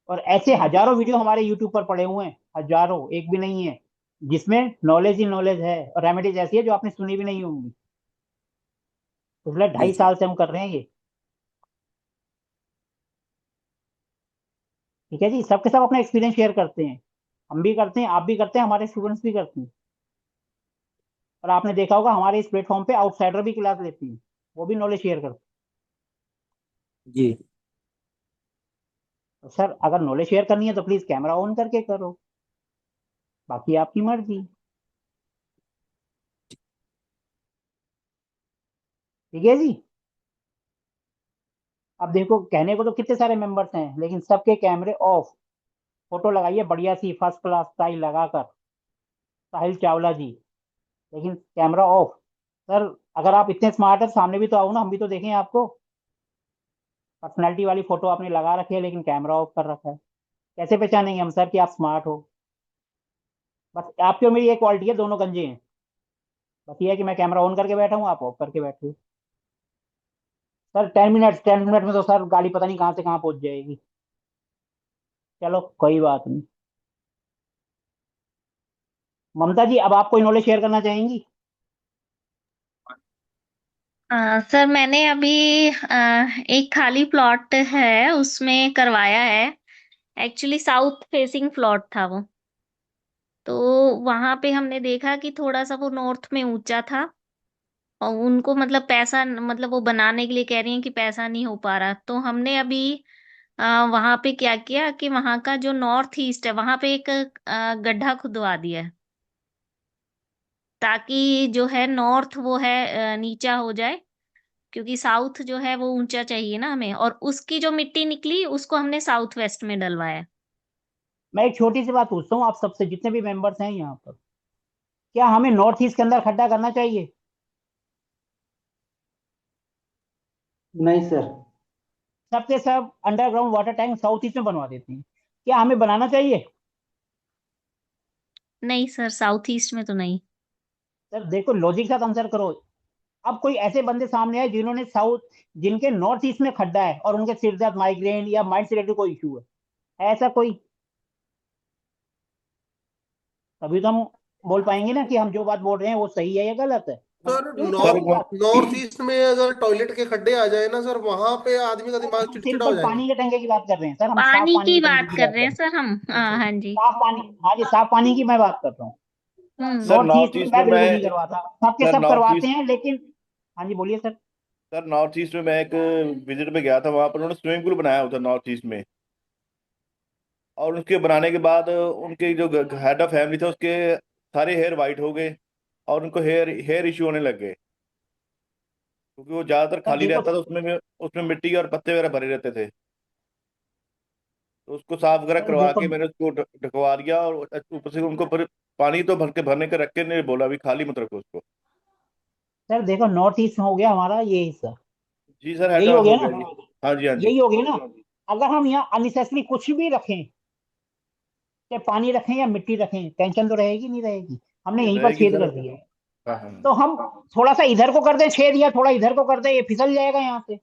और ऐसे हजारों वीडियो हमारे यूट्यूब पर पड़े हुए हैं, हजारों, एक भी नहीं है, जिसमें नॉलेज ही नॉलेज है, और रेमेडीज ऐसी है जो आपने सुनी भी नहीं होंगी। पिछले जी 2.5 साल जी। से हम कर रहे हैं ये। ठीक है जी, सबके सब अपना एक्सपीरियंस शेयर करते हैं, हम भी करते हैं, आप भी करते हैं, हमारे स्टूडेंट्स भी करते हैं। और आपने देखा होगा हमारे इस प्लेटफॉर्म पे आउटसाइडर भी क्लास लेती हैं, वो भी नॉलेज शेयर करते जी। हैं। तो सर अगर नॉलेज शेयर करनी है तो प्लीज कैमरा ऑन करके करो, बाकी आपकी मर्जी। ठीक है जी। अब देखो कहने को तो कितने सारे मेंबर्स हैं, लेकिन सबके कैमरे ऑफ। फोटो लगाइए बढ़िया सी फर्स्ट क्लास स्टाइल लगाकर, साहिल चावला जी, लेकिन कैमरा ऑफ। सर अगर आप इतने स्मार्ट है सामने भी तो आओ ना, हम भी तो देखें आपको। पर्सनैलिटी वाली फोटो आपने लगा रखी है लेकिन कैमरा ऑफ कर रखा है, कैसे पहचानेंगे हम सर कि आप स्मार्ट हो? बस आपकी और मेरी एक क्वालिटी है, दोनों गंजे हैं। बस ये है कि मैं कैमरा ऑन करके बैठा हूँ, आप ऑफ करके बैठे हो। सर 10 मिनट में तो सर गाड़ी पता नहीं कहाँ से कहाँ पहुंच जाएगी। चलो कोई बात नहीं। ममता जी अब आप कोई नॉलेज शेयर करना चाहेंगी? सर मैंने अभी एक खाली प्लॉट है उसमें करवाया है। एक्चुअली साउथ फेसिंग प्लॉट था वो। तो वहां पे हमने देखा कि थोड़ा सा वो नॉर्थ में ऊंचा था, और उनको मतलब पैसा, मतलब वो बनाने के लिए कह रही हैं कि पैसा नहीं हो पा रहा। तो हमने अभी वहां पे क्या किया कि वहां का जो नॉर्थ ईस्ट है वहां पे एक गड्ढा खुदवा दिया है, ताकि जो है नॉर्थ वो है नीचा हो जाए, क्योंकि साउथ जो है वो ऊंचा चाहिए ना हमें, और उसकी जो मिट्टी निकली उसको हमने साउथ वेस्ट में डलवाया। मैं एक छोटी सी बात पूछता हूँ आप सबसे, जितने भी मेंबर्स हैं यहाँ पर, क्या हमें नॉर्थ ईस्ट के अंदर खड्डा करना चाहिए? नहीं सर। सबके सब underground water tank south east में बनवा देते हैं, क्या हमें बनाना चाहिए? नहीं सर, साउथ ईस्ट में तो नहीं। सर देखो लॉजिक के साथ आंसर करो। अब कोई ऐसे बंदे सामने आए जिन्होंने साउथ, जिनके नॉर्थ ईस्ट में खड्डा है और उनके सिर दर्द, माइग्रेन या माइंड से रिलेटेड कोई इशू है ऐसा कोई, तभी तो हम बोल पाएंगे ना कि हम जो बात बोल रहे हैं वो सही है या गलत है। सर क्यों सर छोटी बात? नॉर्थ ईस्ट में अगर टॉयलेट के खड्डे आ जाए ना सर, वहां पे आदमी का सर दिमाग हम चिड़चिड़ा हो सिंपल जाएगा। पानी के टंके की बात कर रहे हैं सर, हम साफ पानी पानी की की टंकी बात की कर बात रहे कर हैं रहे हैं। सर हम। हाँ हाँ जी। साफ पानी, हाँ जी साफ पानी की मैं बात कर रहा हूँ। हम्म। सर नॉर्थ ईस्ट नॉर्थ में ईस्ट में मैं मैं बिल्कुल नहीं करवाता, सबके सर सब नॉर्थ करवाते ईस्ट हैं लेकिन। हाँ जी बोलिए सर। सर नॉर्थ ईस्ट में मैं एक विजिट पे गया था, वहां पर उन्होंने स्विमिंग पूल बनाया हुआ था नॉर्थ ईस्ट में। और उसके बनाने के बाद उनके जो हेड ऑफ फैमिली था उसके सारे हेयर वाइट हो गए, और उनको हेयर हेयर इश्यू होने लग गए, क्योंकि वो ज्यादातर सर खाली देखो, रहता था, उसमें मिट्टी और पत्ते वगैरह भरे रहते थे। तो उसको साफ वगैरह सर करवा देखो, के मैंने उसको ढकवा दिया, और ऊपर से उनको पानी तो भरने के रख के नहीं बोला अभी खाली मत रखो उसको। सर देखो नॉर्थ ईस्ट में हो गया हमारा ये हिस्सा, जी सर, हेड यही हो ऑफ गया हो गया ना, जी। हाँ जी, हाँ जी। यही हो गया ना। अगर हम यहाँ अननेसेसरी कुछ भी रखें, चाहे पानी रखें या मिट्टी रखें, टेंशन तो रहेगी नहीं रहेगी? हमने ये यहीं पर रहेगी छेद सर। कर दिया है। हाँ हाँ। तो हम थोड़ा सा इधर को कर दें छेद या थोड़ा इधर को कर दें, ये फिसल जाएगा यहाँ से,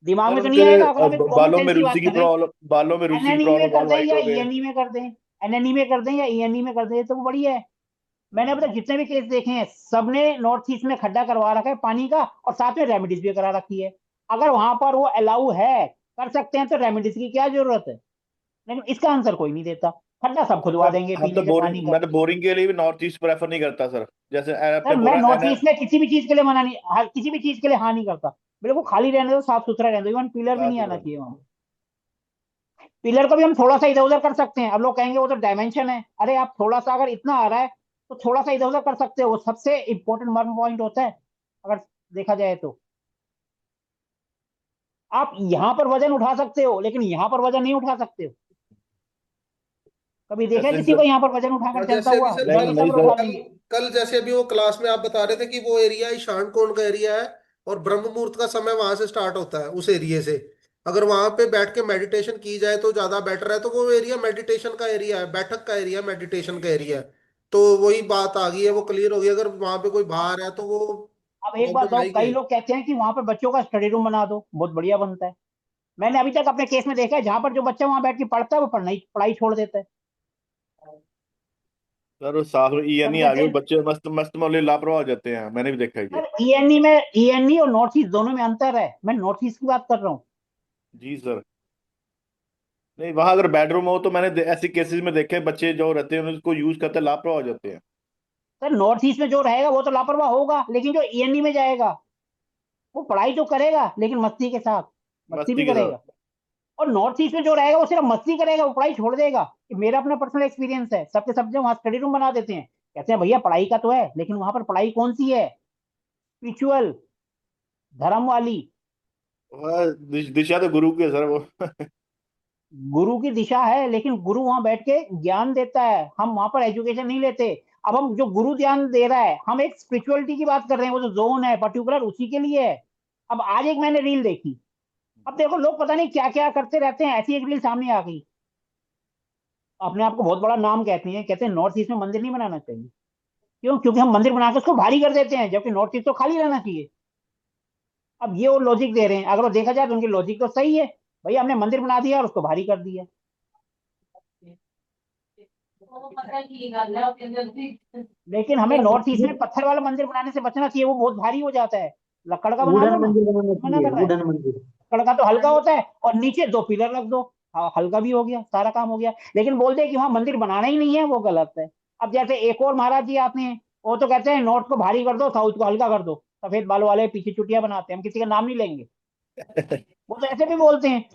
दिमाग सर में तो नहीं उनके आएगा। अगर हम एक कॉमन बालों में सेंस की रुसी बात की करें, प्रॉब्लम, बालों में रुसी की एनएनई में प्रॉब्लम, कर बाल दें वाइट या हो गए। ईएनई में कर दें, एनएनई में कर दें या ईएनई में कर दें तो बढ़िया है। मैंने अब तक जितने भी केस देखे हैं सबने नॉर्थ ईस्ट में खड्डा करवा रखा है पानी का, और साथ में रेमेडीज भी करा रखी है। अगर वहां पर वो अलाउ है, कर सकते हैं, तो रेमेडीज की क्या जरूरत है? लेकिन इसका आंसर कोई नहीं देता। खड्डा सब सर खुदवा देंगे हम तो पीने के पानी बोरिंग का। मैं तो बोरिंग के लिए भी नॉर्थ ईस्ट प्रेफर नहीं करता सर। जैसे आपने सर मैं बोला नॉर्थ एन। ईस्ट में किसी भी चीज के लिए मना नहीं, किसी भी चीज के लिए हाँ नहीं करता। बिल्कुल खाली रहने दो, साफ सुथरा रहने दो, इवन पिलर भी साफ नहीं आना सुथरा। चाहिए वहां। पिलर को भी हम थोड़ा सा इधर उधर कर सकते हैं। अब लोग कहेंगे वो तो डायमेंशन है, अरे आप थोड़ा सा अगर इतना आ रहा है तो थोड़ा सा इधर उधर कर सकते हो, वो सबसे इंपॉर्टेंट मर्म पॉइंट होता है अगर देखा जाए तो। आप यहाँ पर वजन उठा सकते हो लेकिन यहाँ पर वजन नहीं उठा सकते हो। कभी देखा है जैसे किसी को सर, यहाँ पर वजन उठाकर हाँ, चलता जैसे अभी हुआ? सर मैं नहीं तो नहीं सब सर। उठा कल लेंगे। कल जैसे अभी वो क्लास में आप बता रहे थे कि वो एरिया ईशान कोण का एरिया है, और ब्रह्म मुहूर्त का समय वहां से स्टार्ट होता है उस एरिया से। अगर वहां पे बैठ के मेडिटेशन की जाए तो ज्यादा बेटर है। तो वो एरिया मेडिटेशन का एरिया है, बैठक का एरिया, मेडिटेशन का एरिया है। तो वही बात आ गई है, वो क्लियर हो गई। अगर वहां पे कोई बाहर है तो वो अब एक बात प्रॉब्लम बताओ, आएगी। कई लोग कहते हैं कि वहां पर बच्चों का स्टडी रूम बना दो, बहुत बढ़िया बनता है। मैंने अभी तक अपने केस में देखा है, जहां पर जो बच्चा वहां बैठ के पढ़ता है वो पढ़ाई छोड़ देता है। सर वो साफ सब ईएनई आ कहते गई, हैं। बच्चे मस्त मस्त मौले लापरवाह हो जाते हैं, मैंने भी देखा है ये। सर ईएनई और नॉर्थ ईस्ट दोनों में अंतर है, मैं नॉर्थ ईस्ट की बात कर रहा हूँ। जी सर। नहीं, वहां अगर बेडरूम हो तो मैंने ऐसे केसेस में देखे, बच्चे जो रहते हैं उसको यूज करते हैं, लापरवाह हो जाते हैं। सर नॉर्थ ईस्ट में जो रहेगा वो तो लापरवाह होगा, लेकिन जो ईएनई में जाएगा वो पढ़ाई तो करेगा लेकिन मस्ती के साथ, मस्ती भी मस्ती के साथ। करेगा। और नॉर्थ ईस्ट में जो रहेगा वो सिर्फ मस्ती करेगा, वो पढ़ाई छोड़ देगा। ये मेरा अपना पर्सनल एक्सपीरियंस है। सबके सब जो वहाँ स्टडी रूम बना देते हैं, कहते हैं भैया पढ़ाई का तो है, लेकिन वहां पर पढ़ाई कौन सी है? स्पिरिचुअल, धर्म वाली। वह दिशा तो गुरु की है सर वो। गुरु की दिशा है, लेकिन गुरु वहां बैठ के ज्ञान देता है, हम वहां पर एजुकेशन नहीं लेते। अब हम जो गुरु ज्ञान दे रहा है, हम एक स्पिरिचुअलिटी की बात कर रहे हैं, वो जो जोन है पर्टिकुलर उसी के लिए है। अब आज एक मैंने रील देखी, अब देखो लोग पता नहीं क्या क्या करते रहते हैं, ऐसी एक रील सामने आ गई। अपने आप को बहुत बड़ा नाम कहते हैं, कहते हैं नॉर्थ ईस्ट में मंदिर नहीं बनाना चाहिए। क्यों? क्योंकि हम मंदिर बना के उसको भारी कर देते हैं, जबकि नॉर्थ ईस्ट तो खाली रहना चाहिए। अब ये वो लॉजिक दे रहे हैं, अगर वो देखा जाए तो उनकी लॉजिक तो सही है। भैया हमने मंदिर बना दिया और उसको भारी कर दिया। लेकिन हमें नॉर्थ ईस्ट में पत्थर वाला मंदिर बनाने से बचना चाहिए, वो बहुत भारी हो जाता है। लकड़ का बना लो वुडन ना, मंदिर बनाना मना चाहिए, कर रहा है। वुडन मंदिर। लकड़ का तो हल्का होता है, और नीचे 2 पिलर रख दो, हल्का भी हो गया, सारा काम हो गया। लेकिन बोलते हैं कि वहां मंदिर बनाना ही नहीं है, वो गलत है। अब जैसे एक और महाराज जी आते हैं, वो तो कहते हैं नॉर्थ को भारी कर दो, साउथ को हल्का कर दो। सफेद बालों वाले पीछे चुटिया बनाते हैं, हम किसी का नाम नहीं लेंगे। वो तो ऐसे भी बोलते हैं।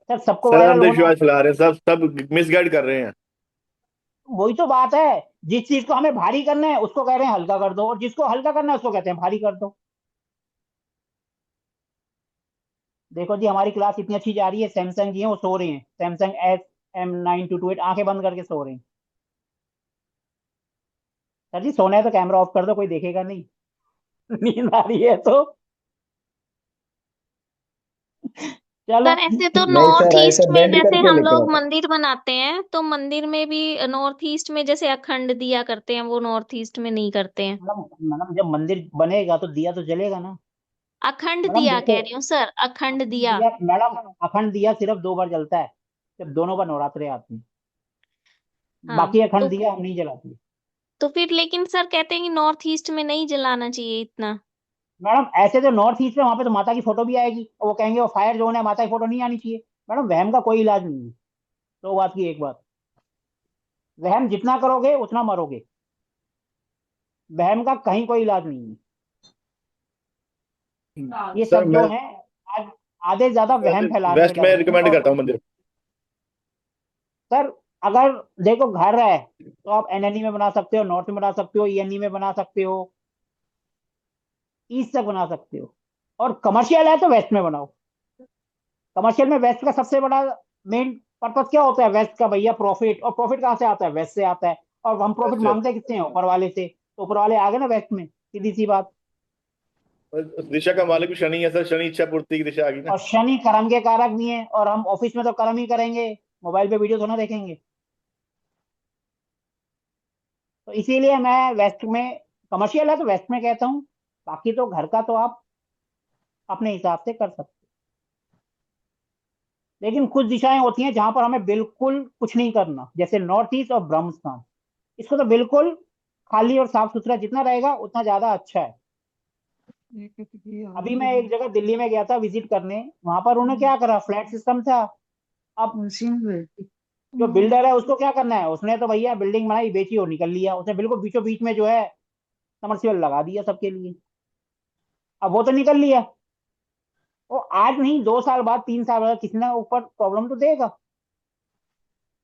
सर सबको सर वायरल होना है। अंधविश्वास फैला रहे हैं, सब सब मिसगाइड कर रहे हैं। वही तो बात है, जिस चीज को हमें भारी करना है उसको कह रहे हैं हल्का कर दो, और जिसको हल्का करना है उसको कहते हैं भारी कर दो। देखो जी हमारी क्लास इतनी अच्छी जा रही है, सैमसंग जी हैं वो सो रहे हैं, सैमसंग SM9228, आंखें बंद करके सो रहे हैं। सर जी सोना है तो कैमरा ऑफ कर दो, कोई देखेगा नहीं। नींद आ रही है तो चलो। सर ऐसे तो नहीं नॉर्थ सर, ईस्ट ऐसे में बेंड जैसे करके हम लेके लोग आओ। मंदिर बनाते हैं, तो मंदिर में भी नॉर्थ ईस्ट में जैसे अखंड दिया करते हैं, वो नॉर्थ ईस्ट में नहीं करते हैं। मैडम, मैडम जब मंदिर बनेगा तो दिया तो जलेगा ना। अखंड मैडम दिया देखो, कह रही हूँ सर, अखंड अखंड दिया। दिया मैडम, अखंड दिया सिर्फ 2 बार जलता है, जब दोनों बार नवरात्रे आते हैं। हाँ बाकी अखंड तो दिया हम नहीं जलाते। फिर लेकिन सर कहते हैं कि नॉर्थ ईस्ट में नहीं जलाना चाहिए इतना। मैडम ऐसे तो नॉर्थ ईस्ट में वहां पे तो माता की फोटो भी आएगी, और वो कहेंगे वो फायर जोन है, माता की फोटो नहीं आनी चाहिए। मैडम वहम का कोई इलाज नहीं है। तो बात की एक बात, वहम जितना करोगे उतना मरोगे। वहम का कहीं कोई इलाज नहीं है। ये सर सब जो मैं है आज आधे ज्यादा वहम फैलाने में वेस्ट में लगे हैं। रिकमेंड करता और हूँ मंदिर। सर अगर देखो घर है तो आप एनएनई में बना सकते हो, नॉर्थ में बना सकते हो, ईएनई में बना सकते हो, ईस्ट तक बना सकते हो। और कमर्शियल है तो वेस्ट में बनाओ। कमर्शियल में वेस्ट का सबसे बड़ा मेन पर्पस क्या होता है? वेस्ट का भैया प्रॉफिट, और प्रॉफिट कहाँ से आता है? वेस्ट से आता है। और हम प्रॉफिट वैसे मांगते किससे हैं? ऊपर वाले से। तो ऊपर वाले आ गए ना वेस्ट में, सीधी सी बात। उस दिशा का मालिक भी शनि है सर, शनि इच्छा पूर्ति की दिशा आ गई ना। और शनि कर्म के कारक भी हैं, और हम ऑफिस में तो कर्म ही करेंगे, मोबाइल पे वीडियो थोड़ा देखेंगे। तो इसीलिए मैं वेस्ट में, कमर्शियल है तो वेस्ट में कहता हूँ। बाकी तो घर का तो आप अपने हिसाब से कर सकते हो। लेकिन कुछ दिशाएं होती हैं जहां पर हमें बिल्कुल कुछ नहीं करना, जैसे नॉर्थ ईस्ट और ब्रह्म स्थान। इसको तो बिल्कुल खाली और साफ सुथरा जितना रहेगा उतना ज्यादा अच्छा है। अभी मैं एक जगह दिल्ली में गया था विजिट करने, वहां पर उन्होंने क्या करा, फ्लैट सिस्टम था। अब जो बिल्डर है उसको क्या करना है, उसने तो भैया बिल्डिंग बनाई, बेची और निकल लिया। उसने बिल्कुल बीचों बीच में जो है समरसीबल लगा दिया सबके लिए। अब वो तो निकल लिया, वो आज नहीं 2 साल बाद, 3 साल बाद किसी ना ऊपर प्रॉब्लम तो देगा।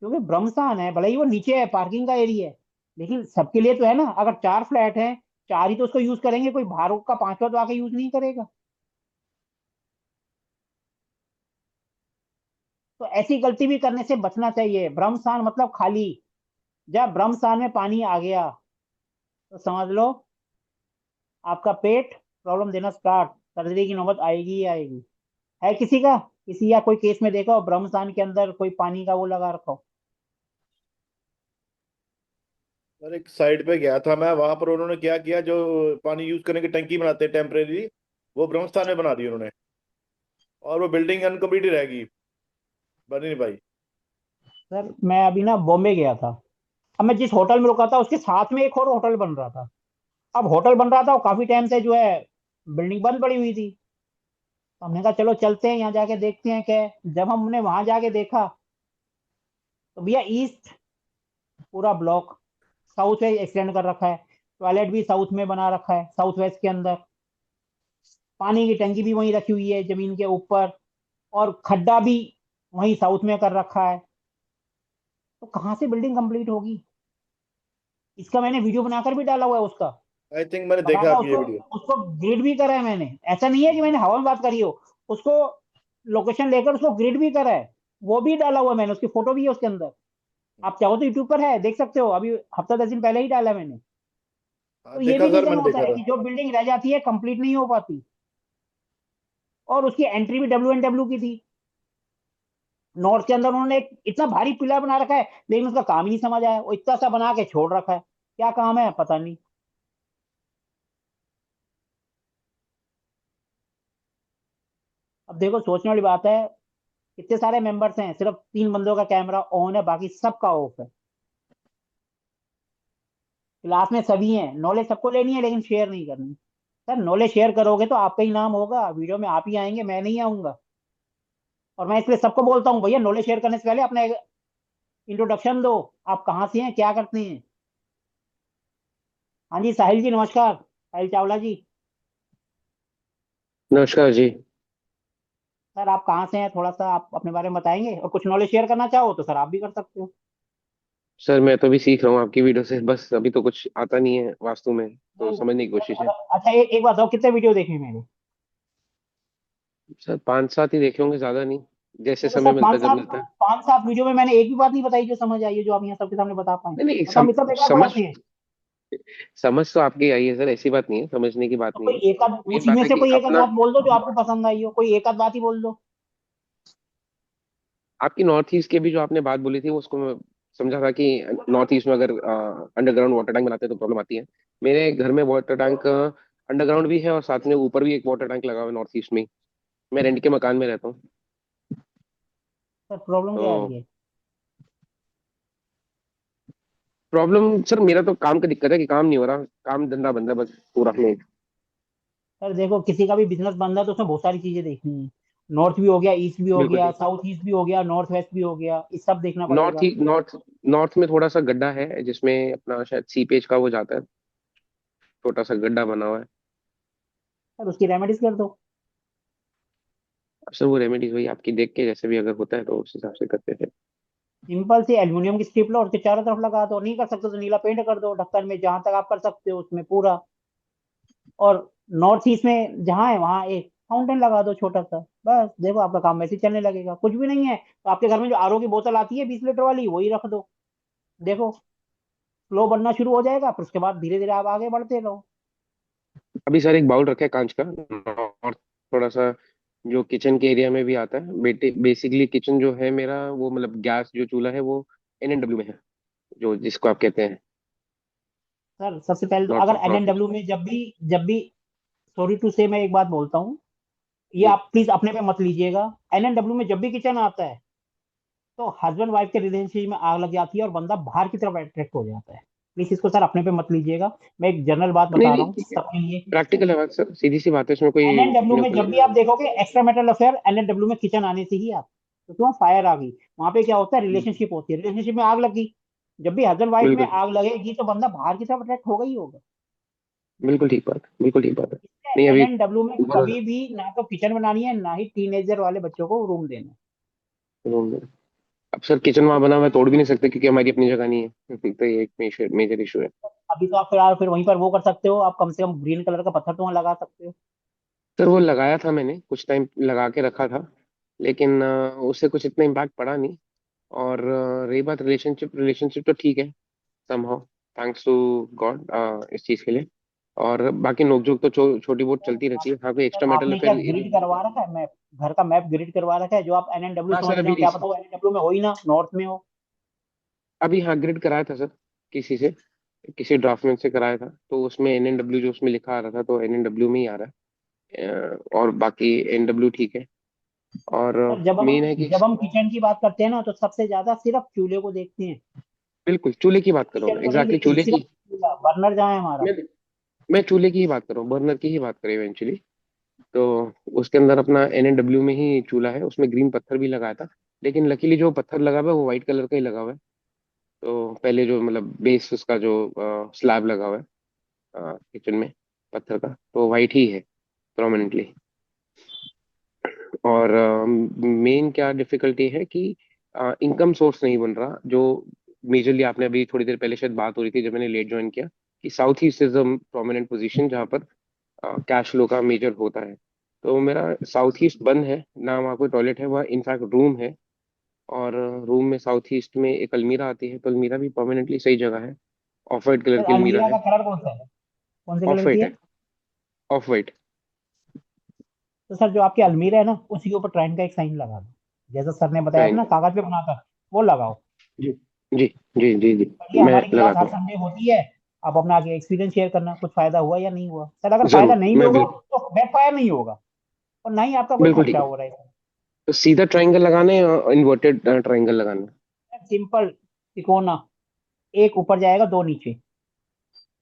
क्योंकि ब्रह्मस्थान है, भले ही वो नीचे है, पार्किंग का एरिया है, लेकिन सबके लिए तो है ना। अगर 4 फ्लैट हैं, 4 ही तो उसको यूज करेंगे, कोई बाहर का 5वां तो आके यूज नहीं करेगा। तो ऐसी गलती भी करने से बचना चाहिए। ब्रह्मस्थान मतलब खाली। जब ब्रह्मस्थान में पानी आ गया तो समझ लो आपका पेट प्रॉब्लम देना स्टार्ट, सर्जरी की नौबत आएगी ही आएगी। है किसी का, किसी या कोई केस में देखा हो ब्रह्मस्थान के अंदर कोई पानी का वो लगा रखा हो? सर एक साइड पे गया था मैं, वहां पर उन्होंने क्या किया, जो पानी यूज करने की टंकी बनाते हैं टेम्परेरी, वो ब्रह्मस्थान में बना दी उन्होंने, और वो बिल्डिंग अनकम्प्लीट ही रहेगी, बनी नहीं पाई। सर मैं अभी ना बॉम्बे गया था। अब मैं जिस होटल में रुका था उसके साथ में एक और होटल बन रहा था। अब होटल बन रहा था, वो काफी टाइम से जो है बिल्डिंग बंद पड़ी हुई थी। तो हमने कहा चलो चलते हैं यहाँ जाके देखते हैं क्या है। जब हमने वहां जाके देखा तो भैया ईस्ट पूरा ब्लॉक, साउथ वेस्ट एक्सटेंड कर रखा है, टॉयलेट भी साउथ में बना रखा है, साउथ वेस्ट के अंदर। पानी की टंकी भी वहीं रखी हुई है जमीन के ऊपर, और खड्डा भी वहीं साउथ में कर रखा है। तो कहाँ से बिल्डिंग कंप्लीट होगी? इसका मैंने वीडियो बनाकर भी डाला हुआ है उसका, आई थिंक मैंने देखा बकायदा आपकी ये उसको वीडियो। उसको ग्रिड भी करा है मैंने। ऐसा नहीं है कि मैंने हवा में बात करी हो, उसको लोकेशन लेकर उसको ग्रिड भी करा है, वो भी डाला हुआ है मैंने, उसकी फोटो भी है उसके अंदर। आप चाहो तो यूट्यूब पर है, देख सकते हो, अभी हफ्ता 10 दिन पहले ही डाला है मैंने। हाँ तो ये देखा भी सर, रीजन मैंने होता देखा है था। कि जो बिल्डिंग रह जाती है कंप्लीट नहीं हो पाती। और उसकी एंट्री भी WNW की थी। नॉर्थ के अंदर उन्होंने एक इतना भारी पिलर बना रखा है, लेकिन उसका काम ही नहीं समझ आया, वो इतना सा बना के छोड़ रखा है, क्या काम है पता नहीं। अब देखो सोचने वाली बात है, कितने सारे मेंबर्स हैं, सिर्फ 3 बंदों का कैमरा ऑन है, बाकी सबका ऑफ है। क्लास में सभी हैं, नॉलेज सबको लेनी है लेकिन शेयर नहीं करनी। सर नॉलेज शेयर करोगे तो आपका ही नाम होगा, वीडियो में आप ही आएंगे, मैं नहीं आऊंगा। और मैं इसलिए सबको बोलता हूँ, भैया नॉलेज शेयर करने से पहले अपना इंट्रोडक्शन दो, आप कहाँ से हैं, क्या करते हैं। हाँ जी साहिल जी, नमस्कार, साहिल चावला जी। नमस्कार जी। सर आप कहाँ से हैं, थोड़ा सा आप अपने बारे में बताएंगे, और कुछ नॉलेज शेयर करना चाहो तो सर आप भी कर सकते हो। सर मैं तो अभी सीख रहा हूँ आपकी वीडियो से, बस अभी तो कुछ आता नहीं है वास्तु में, तो नहीं, समझने की कोशिश है। अच्छा एक बात बताओ, कितने वीडियो देखे मेरे? सर 5-7 ही देखे होंगे, ज्यादा नहीं, जैसे देखो समय सर, मिलता है जब मिलता है। 5-7 वीडियो में मैंने एक भी बात नहीं बताई जो समझ आई है, जो आप यहाँ सबके सामने बता पाए। नहीं नहीं, मतलब हम इतना बेकार समझ पढ़ाते हैं। समझ तो आपकी आई है सर, ऐसी बात नहीं है, समझने की बात तो नहीं कोई है। एक आध मेन उसी बात में है से कि कोई एक आध अपना, बात बोल दो जो आपको पसंद आई हो, कोई एक आध बात ही बोल दो। आपकी नॉर्थ ईस्ट के भी जो आपने बात बोली थी वो, उसको मैं समझा था कि नॉर्थ ईस्ट में अगर अंडरग्राउंड वाटर टैंक बनाते हैं तो प्रॉब्लम आती है। मेरे घर में वाटर टैंक अंडरग्राउंड भी है, और साथ में ऊपर भी एक वाटर टैंक लगा हुआ है नॉर्थ ईस्ट में ही। मैं रेंट के मकान में रहता हूँ। सर प्रॉब्लम क्या आ तो रही है? प्रॉब्लम सर, मेरा तो काम का दिक्कत है कि काम नहीं हो रहा, काम धंधा बंद है बस पूरा में। सर देखो, किसी का भी बिजनेस बन रहा है तो उसमें बहुत सारी चीजें देखनी है। नॉर्थ भी हो गया, ईस्ट भी हो बिल्कुल गया, ठीक। साउथ ईस्ट भी हो गया, नॉर्थ वेस्ट भी हो गया, ये सब देखना नॉर्थ पड़ेगा। ही नॉर्थ नॉर्थ में थोड़ा सा गड्ढा है, जिसमें अपना शायद सीपेज का वो जाता है, छोटा सा गड्ढा बना हुआ है। सर उसकी रेमेडीज कर दो। अब सर वो रेमेडीज वही आपकी देख के, जैसे भी अगर होता है तो उस हिसाब से करते थे। सिंपल सी एल्युमिनियम की स्ट्रिप लो और उसके चारों तरफ लगा दो, नहीं कर सकते तो नीला पेंट कर दो ढक्कन में, जहां तक आप कर सकते हो उसमें पूरा। और नॉर्थ ईस्ट में जहाँ है वहां एक फाउंटेन लगा दो छोटा सा, बस देखो आपका काम वैसे ही चलने लगेगा। कुछ भी नहीं है तो आपके घर में जो RO की बोतल आती है 20 लीटर वाली, वही रख दो, देखो फ्लो बनना शुरू हो जाएगा, फिर उसके बाद धीरे धीरे आप आगे बढ़ते रहो। अभी सर एक बाउल रखा है कांच का, और थोड़ा सा जो किचन के एरिया में भी आता है। बेसिकली किचन जो है मेरा, वो मतलब गैस जो चूल्हा है वो NNW में है, जो जिसको आप कहते हैं सर सबसे पहले तो नॉर्थ अगर नॉर्थ ईस्ट। NNW में जब भी सॉरी टू से, मैं एक बात बोलता हूँ, ये जी। आप प्लीज अपने पे मत लीजिएगा। NNW में जब भी किचन आता है तो हस्बैंड वाइफ के रिलेशनशिप में आग लग जाती है और बंदा बाहर की तरफ अट्रैक्ट हो जाता है। प्लीज इसको सर अपने पे मत लीजिएगा, मैं एक जनरल बात नहीं बता रहा नहीं हूँ ठीक है, सबके लिए। प्रैक्टिकल है बात सर, सीधी सी बात है, इसमें कोई NNW अपने में ऊपर जब भी लेने आप वाली। देखोगे एक्स्ट्रा मैरिटल अफेयर, NNW में किचन आने से ही आता है, तो क्यों फायर आ गई, वहां पे क्या होता है, बिल्कुल रिलेशनशिप होती है, रिलेशनशिप में आग लगी। जब भी हस्बैंड वाइफ में बिल्कुल आग लगेगी तो बंदा बाहर की तरफ अट्रैक्ट होगा ही होगा। बिल्कुल ठीक बात, बिल्कुल ठीक बात है। नहीं अभी NNW में ऊपर कभी भी ना तो किचन बनानी है, ना ही टीनेजर वाले बच्चों को रूम देना है। रूम में, अब सर किचन वहां बना हुआ है, तोड़ भी नहीं सकते क्योंकि हमारी अपनी जगह नहीं है। तो ये एक मेजर मेजर इशू है। अभी तो आप फिर वहीं पर वो कर सकते हो, आप कम से कम ग्रीन कलर का पत्थर तो वहां लगा सकते हो। सर वो लगाया था मैंने, कुछ टाइम लगा के रखा था, लेकिन उससे कुछ इतना इम्पैक्ट पड़ा नहीं। और रही बात रिलेशनशिप, रिलेशनशिप तो ठीक है समहाउ, थैंक्स टू गॉड इस चीज़ के लिए। और बाकी नोकझोंक तो छोटी बहुत चलती रहती है। हाँ कोई सर एक्स्ट्रा मेटल आपने क्या फिर। ग्रिड करवा रखा है मैप, घर का मैप ग्रिड करवा रखा है, जो आप NNW हाँ समझ सर रहे अभी हो, क्या पता वो NNW में हो ही ना, नॉर्थ में हो। अभी हाँ ग्रिड कराया था सर, किसी से, किसी ड्राफ्टमैन से कराया था, तो उसमें NNW जो उसमें लिखा आ रहा था, तो NNW में ही आ रहा है। और बाकी NW ठीक है। और सर जब हम मेन है कि जब हम किचन की बात करते हैं ना, तो सबसे ज्यादा सिर्फ चूल्हे को देखते हैं। बिल्कुल चूल्हे की बात कर रहा हूँ, किचन को नहीं एग्जैक्टली देखते, चूल्हे सिर्फ की। चूल्हा बर्नर जहाँ है हमारा। मैं मैं चूल्हे की ही बात कर रहा हूँ, बर्नर की ही बात करें इवेंचुअली। तो उसके अंदर अपना NNW में ही चूल्हा है, उसमें ग्रीन पत्थर भी लगाया था, लेकिन लकीली जो पत्थर लगा हुआ है वो व्हाइट कलर का ही लगा हुआ है। तो पहले जो मतलब बेस उसका जो स्लैब लगा हुआ है किचन में पत्थर का, तो वाइट ही है प्रोमिनेंटली। और मेन क्या डिफिकल्टी है कि इनकम सोर्स नहीं बन रहा, जो मेजरली आपने अभी थोड़ी देर पहले शायद बात हो रही थी जब मैंने लेट ज्वाइन किया, कि south east is a prominent position जहाँ पर कैश फ्लो का मेजर होता है। तो मेरा साउथ ईस्ट बंद है ना, वहाँ कोई टॉयलेट है, वहाँ इनफैक्ट रूम है। और रूम में साउथ ईस्ट में एक अलमीरा आती है, तो अलमीरा भी परमानेंटली सही जगह है। ऑफ वाइट कलर सर की अलमीरा अलमीरा है। का कलर कौन सा है, कौन से ऑफ कलर की वाइट है? है। Of white. तो सर जो आपकी अलमीरा है ना, उसी के ऊपर ट्राइन का एक साइन लगा दो, जैसा सर ने बताया था ना ट्रायंगल। कागज पे बनाकर, वो लगाओ। जी जी जी जी जी। और ये मैं हमारी क्लास लगाता हर हूँ। संडे होती है, आप अपना आगे एक्सपीरियंस शेयर करना, कुछ फायदा हुआ या नहीं हुआ। सर अगर फायदा जरूर, नहीं भी मैं होगा बिल्कुल। तो बैकफायर नहीं होगा, और ना ही आपका कोई बिल्कुल ठीक खर्चा है। हो रहा है। तो सीधा ट्रायंगल लगाना है या इन्वर्टेड ट्रायंगल लगाना है? सिंपल तिकोना, एक ऊपर जाएगा दो नीचे।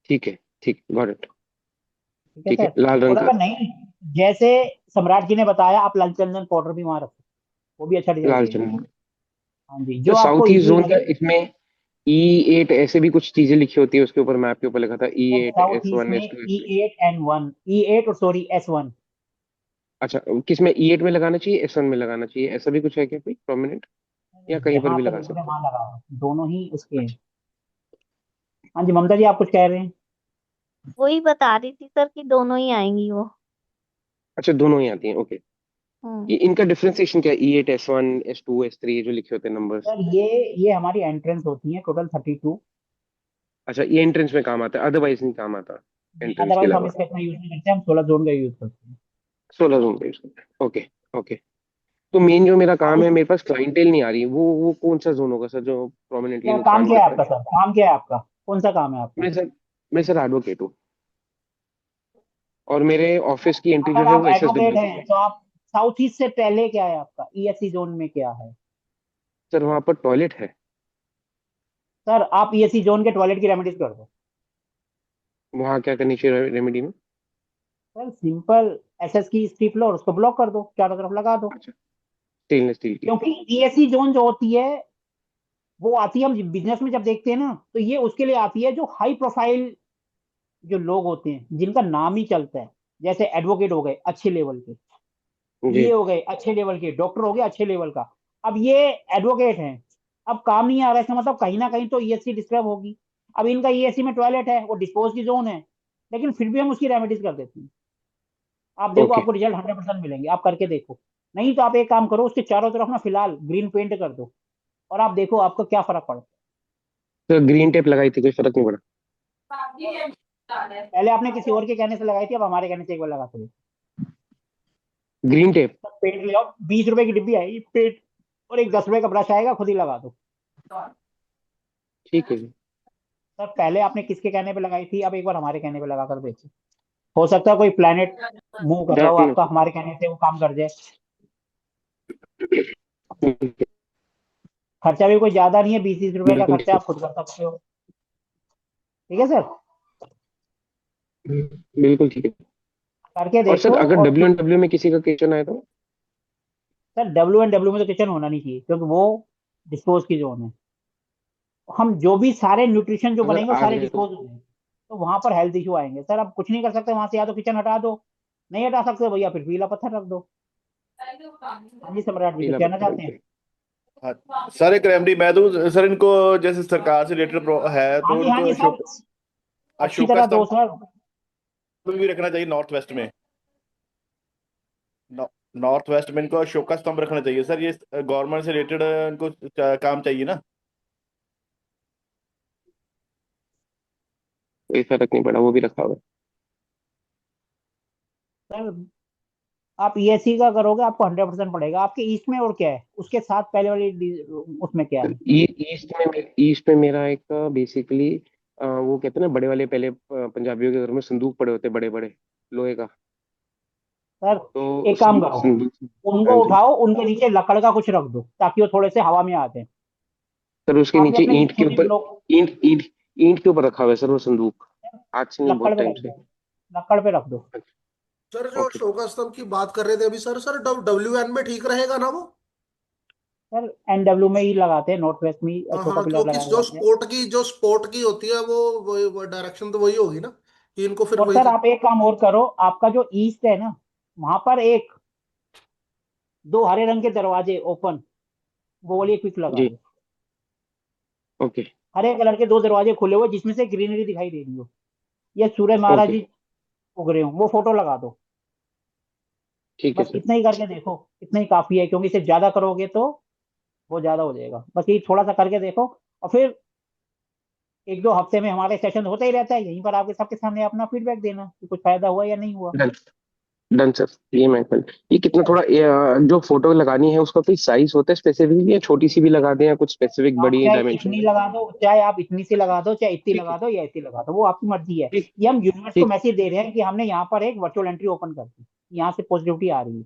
ठीक है, ठीक, गॉट इट। ठीक है ठीक है, सर। लाल और रंग का। अगर नहीं, जैसे सम्राट जी ने बताया, आप लाल चंदन पाउडर भी वहां रखो, वो भी अच्छा रिजल्ट लाल देगा। चंदन। हाँ जी, तो जो आपको साउथ ईस्ट इजी जोन का लगे। इसमें E8 ऐसे भी कुछ चीजें लिखी होती है उसके ऊपर, मैप के ऊपर लिखा था E8 साउथ ईस्ट S1 में S2 S3। E8N1, E8 और सॉरी S1। अच्छा, किस में E8 में लगाना चाहिए S1 में लगाना चाहिए, ऐसा भी कुछ है क्या कोई प्रोमिनेंट, या कहीं पर जहां भी पे लगा लिख रहे हैं सकते हैं? वहां लगाओ, दोनों ही उसके हैं। हाँ जी ममता जी, आप कुछ कह रहे हैं? वही बता रही थी सर कि दोनों ही आएंगी वो। अच्छा, दोनों ही आती हैं, ओके। हम्म। ये इनका डिफरेंशिएशन क्या है, E8 S1 S2 S3 जो लिखे होते हैं नंबर्स? सर ये हमारी एंट्रेंस होती है टोटल 32। अच्छा, ये एंट्रेंस में काम आता है, अदरवाइज नहीं काम आता एंट्रेंस के अदरवाइज हम अलावा? इसका इतना यूज नहीं करते, हम 16 जोन का यूज करते हैं। 16 रूम का यूज करते हैं, ओके। ओके। तो मेन जो मेरा आप काम है, इस मेरे पास क्लाइंटेल नहीं आ रही, वो कौन सा जोन होगा सर जो प्रोमिनेंटली क्या काम नुकसान क्या कर है रहा आपका है? सर, काम क्या है आपका, कौन सा काम है आपका? मैं सर एडवोकेट हूँ, और मेरे ऑफिस की एंट्री जो अगर है आप वो एडवोकेट SSW से हैं है। तो आप साउथ ईस्ट से पहले क्या है आपका, ईएससी जोन में क्या है? सर वहाँ पर टॉयलेट है? सर आप ईएससी जोन के टॉयलेट की रेमेडीज कर दो। वहाँ क्या करनी चाहिए रेमेडी में? सर सिंपल, एसएस की स्ट्रिप लो और उसको ब्लॉक कर दो, चारों तरफ लगा दो। अच्छा, स्टेनलेस स्टील की। क्योंकि ईएससी जोन जो होती है, वो आती है, हम बिजनेस में जब देखते हैं ना, तो ये उसके लिए आती है जो हाई प्रोफाइल जो लोग होते हैं, जिनका नाम ही चलता है। जैसे एडवोकेट हो गए अच्छे लेवल के, जी। ये हो गए अच्छे लेवल के, डॉक्टर हो गए अच्छे लेवल का। अब ये एडवोकेट हैं, अब काम नहीं आ रहा है, इसका मतलब कहीं ना कहीं तो ईएससी डिस्टर्ब होगी। अब इनका ईएससी में टॉयलेट है, वो डिस्पोज की जोन है, लेकिन फिर भी हम उसकी रेमेडीज कर देते हैं। आप देखो, ओके। आपको रिजल्ट 100% मिलेंगे, आप करके देखो। नहीं तो आप एक काम करो, उसके चारों तरफ ना फिलहाल ग्रीन पेंट कर दो, और आप देखो आपको क्या फर्क पड़ता तो ग्रीन टेप लगाई थी, कोई फर्क नहीं पड़ा? है। पहले आपने किसी और के कहने से लगाई थी, अब हमारे कहने से एक बार लगा के देखो। Green tape. पेंट ले आओ, 20 रुपए की डिब्बी आएगी पेंट, और एक 10 रुपए का ब्रश आएगा, खुद ही लगा दो। ठीक है जी। सर पहले आपने किसके कहने पे लगाई थी, अब एक बार हमारे कहने पे लगा कर देखो। हो सकता है कोई प्लेनेट मूव कर रहा हो डन। आपका, हमारे कहने से वो काम कर जाए। खर्चा भी कोई ज्यादा नहीं है, 20-30 रुपए का बिल्कुल खर्चा, ठीक आप खुद कर सकते हो। ठीक है सर, है, बिल्कुल ठीक है। करके और सर देखो। अगर और W&W में किसी का क्वेश्चन आए तो? सर डब्ल्यू में तो किचन होना नहीं चाहिए, क्योंकि वो डिस्पोज की जोन है। हम जो भी सारे न्यूट्रिशन जो अगर बनेंगे वो आ सारे गए तो? डिस्पोज हो जाएंगे, तो वहां पर हेल्थ इशू आएंगे। सर आप कुछ नहीं कर सकते वहां से, या तो किचन हटा दो, नहीं हटा सकते भैया फिर पीला पत्थर रख दो। हाँ जी सम्राट जी, कुछ पीला कहना पत्थर चाहते हैं? रखते हाँ सर, एक रेमेडी मैं दूं सर इनको, जैसे सरकार से रिलेटेड है हाँ तो जी हाँ इनको जी सब अच्छी अशोका तरह दो स्तंभ सर। भी रखना चाहिए नॉर्थ वेस्ट में। नॉर्थ वेस्ट में इनको अशोका स्तंभ रखना चाहिए सर, ये गवर्नमेंट से रिलेटेड इनको काम चाहिए ना। कोई फर्क नहीं पड़ा, वो भी रखा हुआ है। सर आप ईएससी का करोगे, आपको 100% पड़ेगा। आपके ईस्ट में और क्या है, उसके साथ पहले वाली उसमें क्या सर है? ईस्ट में मेरा एक बेसिकली वो कहते हैं ना, बड़े वाले पहले पंजाबियों के घर में संदूक पड़े होते, बड़े बड़े लोहे का। सर तो एक काम करो, संदूक। हाँ उनको जी। उठाओ, उनके नीचे लकड़ का कुछ रख दो, ताकि वो थोड़े से हवा में आते हैं। सर उसके आपने नीचे अपने ईंट के छोटी ऊपर, ब्लॉक ईंट ईंट ईंट के ऊपर रखा हुआ है सर वो संदूक, आज से नहीं, लकड़ बहुत पे टाइम रख से। दो, लकड़ पे रख दो। अच्छा। सर जो ओके। शोका स्तंभ की बात कर रहे थे अभी, सर डब्ल्यू एन में ठीक रहेगा ना वो? सर एनडब्ल्यू में ही लगाते हैं, नॉर्थ वेस्ट में ही हाँ छोटा हाँ, पिलर क्योंकि लगाया जाता है। जो स्पोर्ट की होती है वो डायरेक्शन तो वही होगी ना, कि इनको फिर और वही सर आप एक काम और करो, आपका जो ईस्ट है ना, वहां पर एक दो हरे रंग के दरवाजे ओपन, वो वाली क्विक लगा जी। दो। ओके। हरे कलर के दो दरवाजे खुले हुए जिसमें से ग्रीनरी दिखाई दे रही हो, या सूर्य महाराज ओके। जी उग रहे हो, वो फोटो लगा दो। ठीक है बस सर। इतना ही करके देखो, इतना ही काफी है, क्योंकि इसे ज्यादा करोगे तो वो ज्यादा हो जाएगा। बस ये थोड़ा सा करके देखो, और फिर एक दो हफ्ते में हमारे सेशन होता ही रहता है, यहीं पर आपके सबके सामने अपना फीडबैक देना कि कुछ फायदा हुआ या नहीं हुआ। डन। Done sir. ये मैं कल, ये कितना थोड़ा जो फोटो लगानी है उसका कोई साइज होता है स्पेसिफिक, या छोटी सी भी लगा दें या कुछ स्पेसिफिक आप बड़ी चाहे डायमेंशन इतनी में? लगा दो, चाहे आप इतनी सी लगा दो, चाहे इतनी ठीक है। लगा दो या इतनी लगा दो, वो आपकी मर्जी है। ठीक। ये हम यूनिवर्स को ठीक। मैसेज दे रहे हैं कि हमने यहाँ पर एक वर्चुअल एंट्री ओपन कर दी, यहाँ से पॉजिटिविटी आ रही है।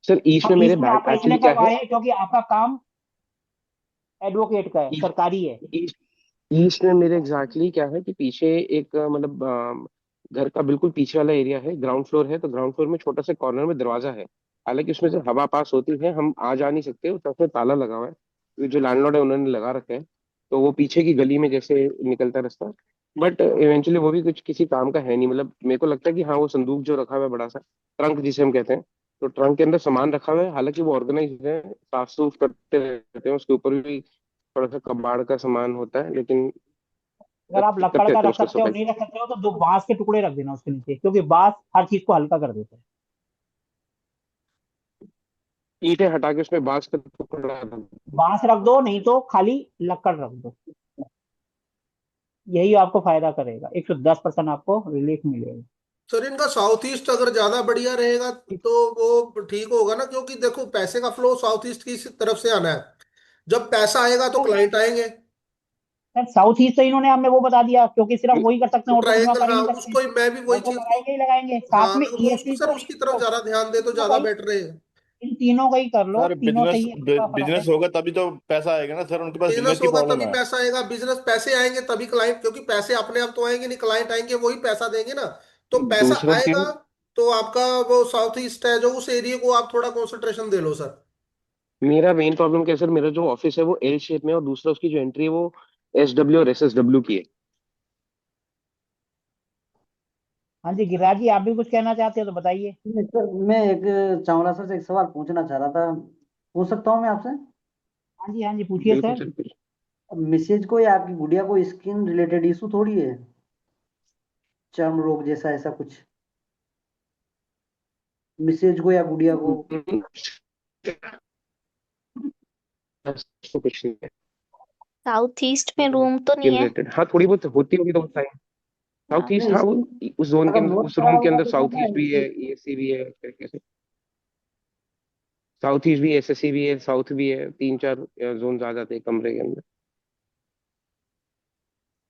सर ईस्ट हम में मेरे ईस्ट में बैक आपका इसलिए एक्चुअली क्या करवा है, रहे हैं क्योंकि आपका काम एडवोकेट का है, ईस्ट सरकारी है। ईस्ट ईस्ट में मेरे एग्जैक्टली क्या है कि पीछे एक मतलब घर का बिल्कुल पीछे वाला एरिया है, ग्राउंड फ्लोर है, तो ग्राउंड फ्लोर में छोटा सा कॉर्नर में दरवाजा है। हालांकि उसमें से हवा पास होती है, हम आ जा नहीं सकते, उस तरफ में ताला लगा हुआ है, तो जो लैंडलॉर्ड है उन्होंने लगा रखा है। तो वो पीछे की गली में जैसे निकलता रास्ता, बट इवेंचुअली वो भी कुछ किसी काम का है नहीं। मतलब मेरे को लगता है कि हाँ, वो संदूक जो रखा हुआ है बड़ा सा, ट्रंक जिसे हम कहते हैं, तो ट्रंक के अंदर सामान रखा हुआ है। हालांकि वो ऑर्गेनाइज है, साफ सूफ करते रहते हैं, उसके ऊपर भी थोड़ा सा कबाड़ का सामान होता है, लेकिन अगर आप लक्कड़ करते का रहते हैं रख उसका सकते हो, सफाई। नहीं रख सकते हो, तो दो बांस के टुकड़े रख देना उसके नीचे, क्योंकि बांस हर चीज को हल्का कर देता है। ईंटें हटा के उसमें बांस का टुकड़ा रख दूं? बांस रख दो, नहीं तो खाली लक्कड़ रख दो, यही आपको फायदा करेगा, 110% आपको रिलीफ मिलेगा। सर इनका साउथ ईस्ट अगर ज्यादा बढ़िया रहेगा तो वो ठीक होगा ना, क्योंकि देखो पैसे का फ्लो साउथ ईस्ट की तरफ से आना है, जब पैसा आएगा तो सर क्लाइंट आएंगे। सर साउथ ईस्ट तो इन्होंने हमें वो बता दिया, क्योंकि सिर्फ वही कर सकते तो हैं और तो कुछ वहाँ ट्रायंगल, कर ही हाँ, नहीं सकते। उसको मैं भी वही वो तो चीज को, लगाएंगे ही लगाएंगे, साथ हाँ में वो उसको ईएससी सर तो उसकी तरफ इन ज्यादा ध्यान दे तो तीनों का ज्यादा ही, बेटर रहेगा। इन तीनों का ही कर लो, सर तीनों से बिजनेस ही आपका फर्क है। बिजनेस होगा तभी तो पैसा आएगा ना सर, उनके पास बिजनेस बिजनेस की होगा प्रॉब्लम तभी है। पैसा आएगा, बिजनेस पैसे आएंगे तभी क्लाइंट, क्योंकि पैसे अपने आप तो आएंगे नहीं, क्लाइंट आएंगे वही पैसा देंगे ना, तो पैसा दूसरा आएगा। चीज, तो आपका वो साउथ ईस्ट है जो, उस एरिया को आप थोड़ा कंसंट्रेशन दे लो सर। मेरा मेन प्रॉब्लम क्या है सर, मेरा जो ऑफिस है वो एल शेप में है, और दूसरा उसकी जो एंट्री है वो SW और SSW की है। हाँ जी गिरिराज जी, आप भी कुछ कहना चाहते हो तो बताइए। नहीं, सर मैं एक चावला सर से एक सवाल पूछना चाह रहा था, पूछ सकता हूँ मैं आपसे? हाँ जी पूछिए बिल्कुल सर। सर। मिसेज को या आपकी गुड़िया को स्किन रिलेटेड इशू थोड़ी है, चर्म रोग जैसा ऐसा कुछ, मिसेज को या गुड़िया को? कुछ नहीं है साउथ ईस्ट में रूम तो नहीं है? रिलेटेड, हाँ थोड़ी बहुत होती होगी तो बताएं। साउथ ईस्ट, नहीं, हाँ वो उस जोन के अगर अंदर, नॉर्थ उस वाला रूम के होगा अंदर तो साउथ पता है ईस्ट भी है, कि ESC भी है, इस तरीके से। साउथ ईस्ट भी, SSC भी है, साउथ भी है, 3-4 जोन आ जाते हैं कमरे के अंदर।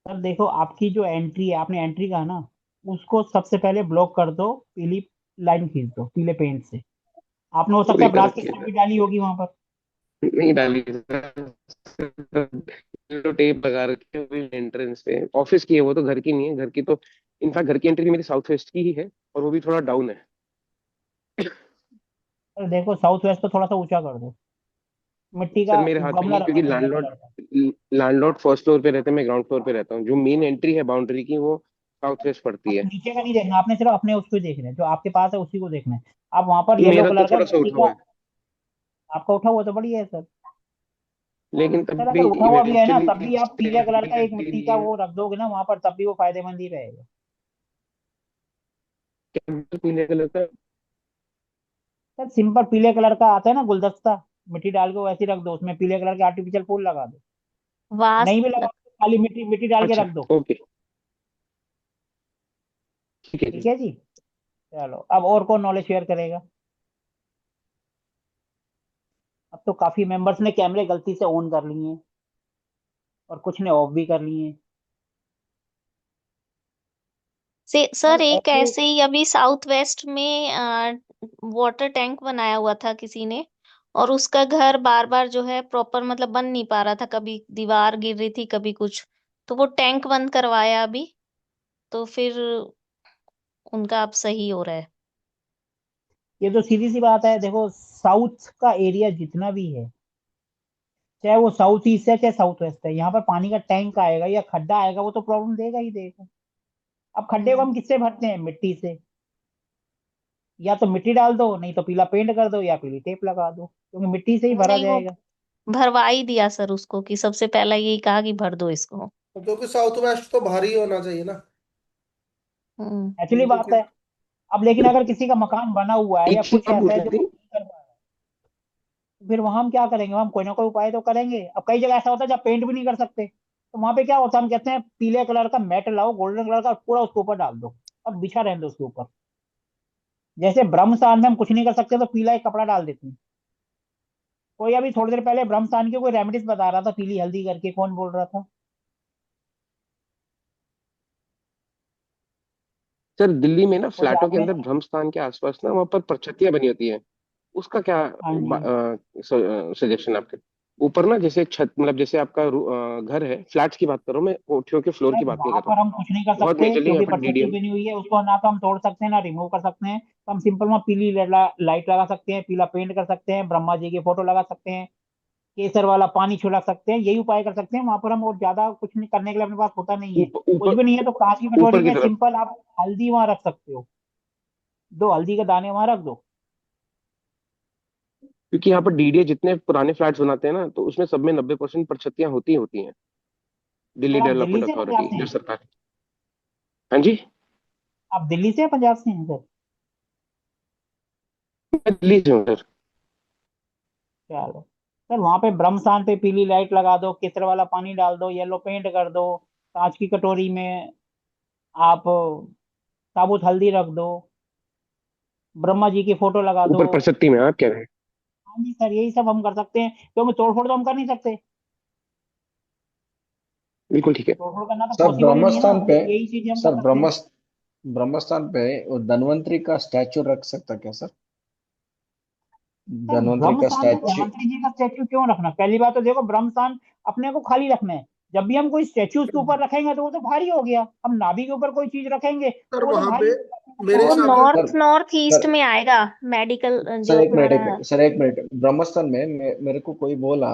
सर देखो, आपकी जो एंट्री है, आपने एंट्री कहा ना, उसको सबसे पहले ब्लॉक कर दो, पीली लाइन खींच दो पीले पेंट से। आपने हो वो सकता भी है कर ब्रास की रखी है स्टाइल सर। भी डाली होगी वहां पर। नहीं डाली तो टेप लगा रखी है एंट्रेंस पे, ऑफिस की है वो, तो घर की नहीं है। घर की तो इनफैक्ट घर की एंट्री मेरी साउथ वेस्ट की ही है, और वो भी थोड़ा डाउन है। सर देखो, साउथ वेस्ट को थोड़ा सा ऊंचा कर दो, मिट्टी सर का मेरे हाथ में गमला नहीं, रखो क्योंकि नीले लैंडलॉर्ड कलर का। लैंडलॉर्ड फर्स्ट फ्लोर पे रहते हैं, मैं ग्राउंड फ्लोर पे रहता हूँ। जो मेन एंट्री है बाउंड्री की वो साउथ वेस्ट पड़ती अब है। नीचे का नहीं देखना आपने, सिर्फ अपने उसको ही देखना है, जो आपके पास है उसी को देखना है। अब वहां पर येलो मेरा तो कलर का थोड़ा सा मिट्टी उठा हुआ का, है, आपका उठा हुआ तो बढ़िया है सर। लेकिन तब सर भी अगर उठा हुआ भी है ना, इवेंचुअली तब भी आप पीले कलर का एक मिट्टी का नहीं है। वो रख दोगे ना वहां पर, तब भी वो फायदेमंद ही रहेगा। पीले कलर का। सर सिंपल पीले कलर का आता है ना गुलदस्ता, मिट्टी डाल के वैसे ही रख दो, उसमें पीले कलर के आर्टिफिशियल फूल लगा दो। वास नहीं भी लगा तो खाली मिट्टी मिट्टी डाल के अच्छा। रख दो। ओके। ठीक है ठीक जी। है जी। चलो, अब और कौन नॉलेज शेयर करेगा? अब तो काफी मेंबर्स ने कैमरे गलती से ऑन कर लिए हैं, और कुछ ने ऑफ भी कर लिए हैं। से सर सर एक ऐसे, ऐसे ही अभी साउथ वेस्ट में वाटर टैंक बनाया हुआ था किसी ने, और उसका घर बार बार जो है प्रॉपर मतलब बन नहीं पा रहा था, कभी दीवार गिर रही थी कभी कुछ, तो वो टैंक बंद करवाया अभी, तो फिर उनका अब सही हो रहा है। ये तो सीधी सी बात है, देखो साउथ का एरिया जितना भी है, चाहे वो साउथ ईस्ट है चाहे साउथ वेस्ट है, यहाँ पर पानी का टैंक आएगा या खड्डा आएगा, वो तो प्रॉब्लम देगा ही देगा। अब खड्डे को हम किससे भरते हैं? मिट्टी से। या तो मिट्टी डाल दो, नहीं तो पीला पेंट कर दो, या पीली टेप लगा दो, क्योंकि मिट्टी से ही भरा नहीं, वो जाएगा। भरवा ही दिया सर उसको कि सबसे पहला यही कहा कि भर दो इसको। क्योंकि साउथ वेस्ट तो भारी होना चाहिए ना। हम्म। एक्चुअली बात है। अब लेकिन अगर किसी का मकान बना हुआ है एक या चीज कुछ और ऐसा पूछ है रही जो वो थी। नहीं कर पा रहा है, तो फिर वहां हम क्या करेंगे? हम कोई ना कोई उपाय तो करेंगे। अब कई जगह ऐसा होता है जब पेंट भी नहीं कर सकते, तो वहां पे क्या होता है, हम कहते हैं पीले कलर का मैट लाओ, गोल्डन कलर का, पूरा उसके ऊपर डाल दो, अब बिछा रहने दो उसके ऊपर। जैसे ब्रह्मस्थान में हम कुछ नहीं कर सकते तो पीला एक कपड़ा डाल देते हैं। कोई अभी थोड़ी देर पहले ब्रह्मस्थान की कोई रेमेडीज बता रहा था, पीली हल्दी करके, कौन बोल रहा था? सर दिल्ली में ना कुछ फ्लैटों के आपने? अंदर ब्रह्म स्थान के आसपास ना वहाँ पर परछत्तियां बनी होती है। उसका क्या हाँ जी। सजेशन आपके? ऊपर ना जैसे छत, मतलब जैसे आपका घर है, फ्लैट्स की बात कर रहा हूँ मैं, कोठियों के फ्लोर सर की बात नहीं वहां कर रहा हूँ। पर हम कुछ नहीं कर बहुत सकते मेजरली यहाँ क्योंकि पर परछत्ती डीडीएम। बनी हुई है, उसको ना तो हम तोड़ सकते हैं ना रिमूव कर सकते हैं। तो हम सिंपल वहाँ पीली लाइट लगा सकते हैं, पीला पेंट कर सकते हैं, ब्रह्मा जी की फोटो लगा सकते हैं, केसर वाला पानी छिड़क सकते हैं, यही उपाय कर सकते हैं वहां पर हम। और ज्यादा कुछ नहीं करने के लिए अपने पास होता नहीं है। ऊपर कुछ ऊपर भी नहीं है तो कांच की कटोरी ऊपर की में तरफ। सिंपल आप हल्दी वहां रख सकते हो, 2 हल्दी के दाने वहां रख दो। क्योंकि यहाँ पर डीडीए जितने पुराने फ्लैट्स बनाते हैं ना, तो उसमें सब में 90% परछत्तियां होती ही होती हैं। दिल्ली सर आप दिल्ली डेवलपमेंट से पंजाब अथॉरिटी से जो हैं? सरकार। हाँ जी। आप दिल्ली से या पंजाब से हैं सर? मैं दिल्ली से हूँ सर। चलो। सर वहां पे ब्रह्मस्थान पे पीली लाइट लगा दो, केसर वाला पानी डाल दो, येलो पेंट कर दो, कांच की कटोरी में आप साबुत हल्दी रख दो, ब्रह्मा जी की फोटो लगा दो। ऊपर परछत्ती में आप कह रहे हैं? हाँ जी सर, यही सब हम कर सकते हैं, क्योंकि तोड़फोड़ तो हम कर नहीं सकते। बिल्कुल ठीक है। तोड़फोड़ करना तो सर पॉसिबल ही नहीं है ना, ब्रह्मस्थान पे, यही चीजें हम कर सर सकते हैं। ब्रह्मस्थान पे वो धन्वंतरी का स्टैचू रख सकता क्या सर? सर धन्वंतरी का ब्रह्मस्थान में स्टैचू। धन्वंतरी जी का स्टैचू क्यों रखना? पहली बात तो देखो, ब्रह्मस्थान अपने को खाली रखना है। जब भी हम कोई स्टैचू उसके ऊपर रखेंगे तो वो तो भारी हो गया। हम नाभि के ऊपर कोई चीज रखेंगे सर तो वो तो वहां भारी पे होगा, मेरे वो भारी हिसाब होगा। से north sir north east sir में आएगा, मेडिकल सर जो एक मिनट, हमारा। एक मिनट सर, एक मिनट। ब्रह्मस्थान में मेरे को कोई बोला,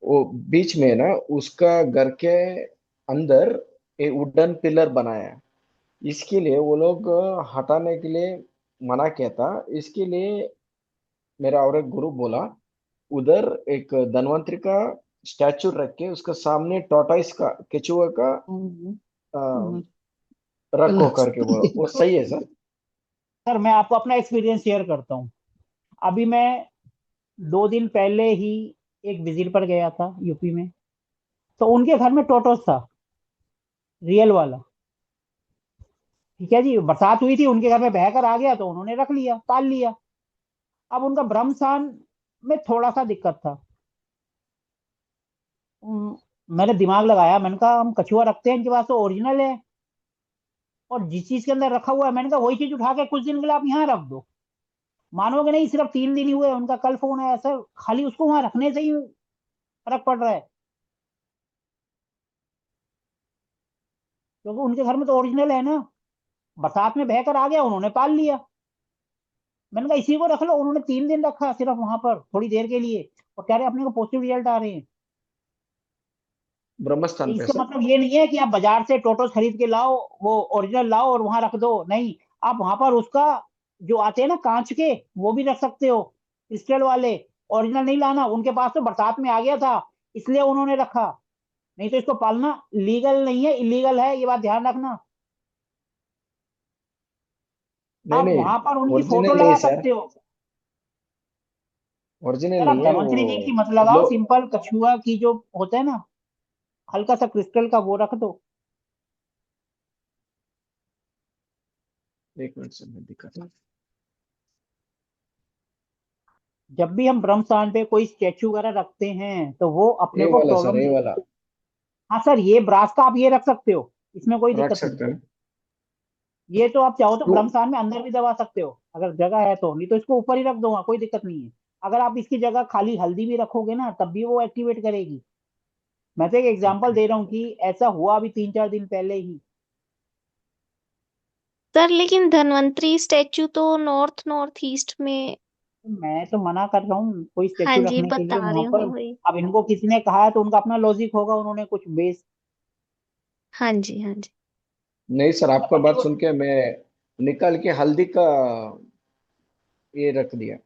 वो बीच में ना उसका घर के अंदर एक वुडन पिलर बनाया है। इसके लिए वो लोग हटाने के लिए मना किया था। इसके लिए मेरा और एक गुरु बोला, उधर एक धन्वंतरी का स्टैचू रख के उसका सामने टॉर्टोइस का, केचुआ का हम्म, अ, हम्म। रखो करके बोला। वो सही है सर? सर मैं आपको अपना एक्सपीरियंस शेयर करता हूँ। अभी मैं 2 दिन पहले ही एक विजिट पर गया था यूपी में। तो उनके घर में टोटोस था, रियल वाला। ठीक है जी, बरसात हुई थी, उनके घर में बहकर आ गया तो उन्होंने रख लिया, पाल लिया। अब उनका ब्रह्मस्थान में थोड़ा सा दिक्कत था। मैंने दिमाग लगाया, मैंने कहा हम कछुआ रखते हैं इनके पास तो ओरिजिनल है, और जिस चीज के अंदर रखा हुआ है मैंने कहा वही चीज उठा के कुछ दिन के लिए आप यहाँ रख दो। मानोगे नहीं, सिर्फ 3 दिन ही हुए उनका कल फोन आया, सर खाली उसको वहां रखने से ही फर्क पड़ रहा है, क्योंकि उनके घर में तो ओरिजिनल है ना। बरसात में बहकर आ गया, उन्होंने पाल लिया। मैंने कहा इसी को रख लो। उन्होंने 3 दिन रखा सिर्फ वहां पर, थोड़ी देर के लिए, और कह रहे अपने को पॉजिटिव रिजल्ट आ रहे हैं। तो ब्रह्मस्थान पे इसका सर? मतलब ये नहीं है कि आप बाजार से टोटोस खरीद के लाओ, वो ओरिजिनल लाओ और वहां रख दो, नहीं। आप वहां पर उसका जो आते हैं ना कांच के, वो भी रख सकते हो, क्रिस्टल वाले। ओरिजिनल नहीं लाना, उनके पास तो बरसात में आ गया था इसलिए उन्होंने रखा, नहीं तो इसको पालना लीगल नहीं है, इलीगल है, ये बात ध्यान रखना। नहीं आप नहीं, वहां पर उनकी फोटो ओरिजिनल नहीं लगा सर, सकते हो। ओरिजिनल सर आप नहीं है वो। धन्वंतरी जी की मत लगाओ, लो, सिंपल कछुआ की जो होता है ना, हल्का सा क्रिस्टल का, वो रख दो। एक मिनट सर, मैं दिखाता हूँ। जब भी हम ब्रह्मस्थान पे कोई स्टेचू वगैरह रखते हैं तो वो अपने ये को वाला सर, प्रॉब्लम ये देगा। वाला हाँ सर, ये ब्रास का आप ये रख सकते हो, इसमें कोई रख दिक्कत नहीं सकते है। हैं। ये तो आप चाहो तो तो ब्रह्मस्थान में अंदर भी दबा सकते हो अगर जगह है तो, नहीं तो इसको ऊपर ही रख दो, वहाँ कोई दिक्कत नहीं है। अगर आप इसकी जगह खाली हल्दी भी रखोगे ना तब भी वो एक्टिवेट करेगी। मैं तो एक एग्जांपल ओके। दे रहा हूँ कि ऐसा हुआ अभी 3-4 दिन पहले ही। सर लेकिन धन्वंतरी स्टैचू तो नॉर्थ नॉर्थ ईस्ट में मैं तो मना कर रहा हूँ कोई हाँ स्टेचू जी, रखने के लिए बता रही वहां हूँ पर। वही। अब इनको किसी ने कहा है तो उनका अपना लॉजिक होगा, उन्होंने कुछ बेस। हाँ जी, हाँ जी। नहीं सर, आपका बच्चे बात को सुन के मैं निकाल के हल्दी का ये रख दिया,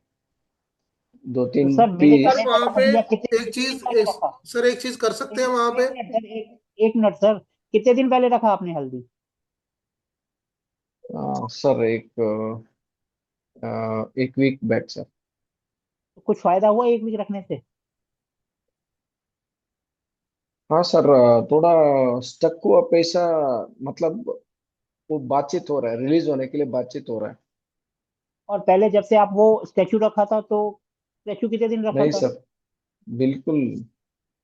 दो तो तीन सर मेरे पीस। सर कहने का वहां पे मतलब, कितने एक कितने दिन चीज पहले एक, रखा? सर एक चीज कर सकते हैं वहां पे। एक मिनट सर, एक मिनट सर, कितने दिन पहले रखा आपने हल्दी? सर एक वीक बैक सर। तो कुछ फायदा हुआ एक वीक रखने से? हाँ सर, थोड़ा स्टक हुआ पैसा, मतलब वो बातचीत हो रहा है, रिलीज होने के लिए बातचीत हो रहा है। और पहले जब से आप वो स्टेचू रखा था तो स्टेचू कितने दिन रखा नहीं था? सर, बिल्कुल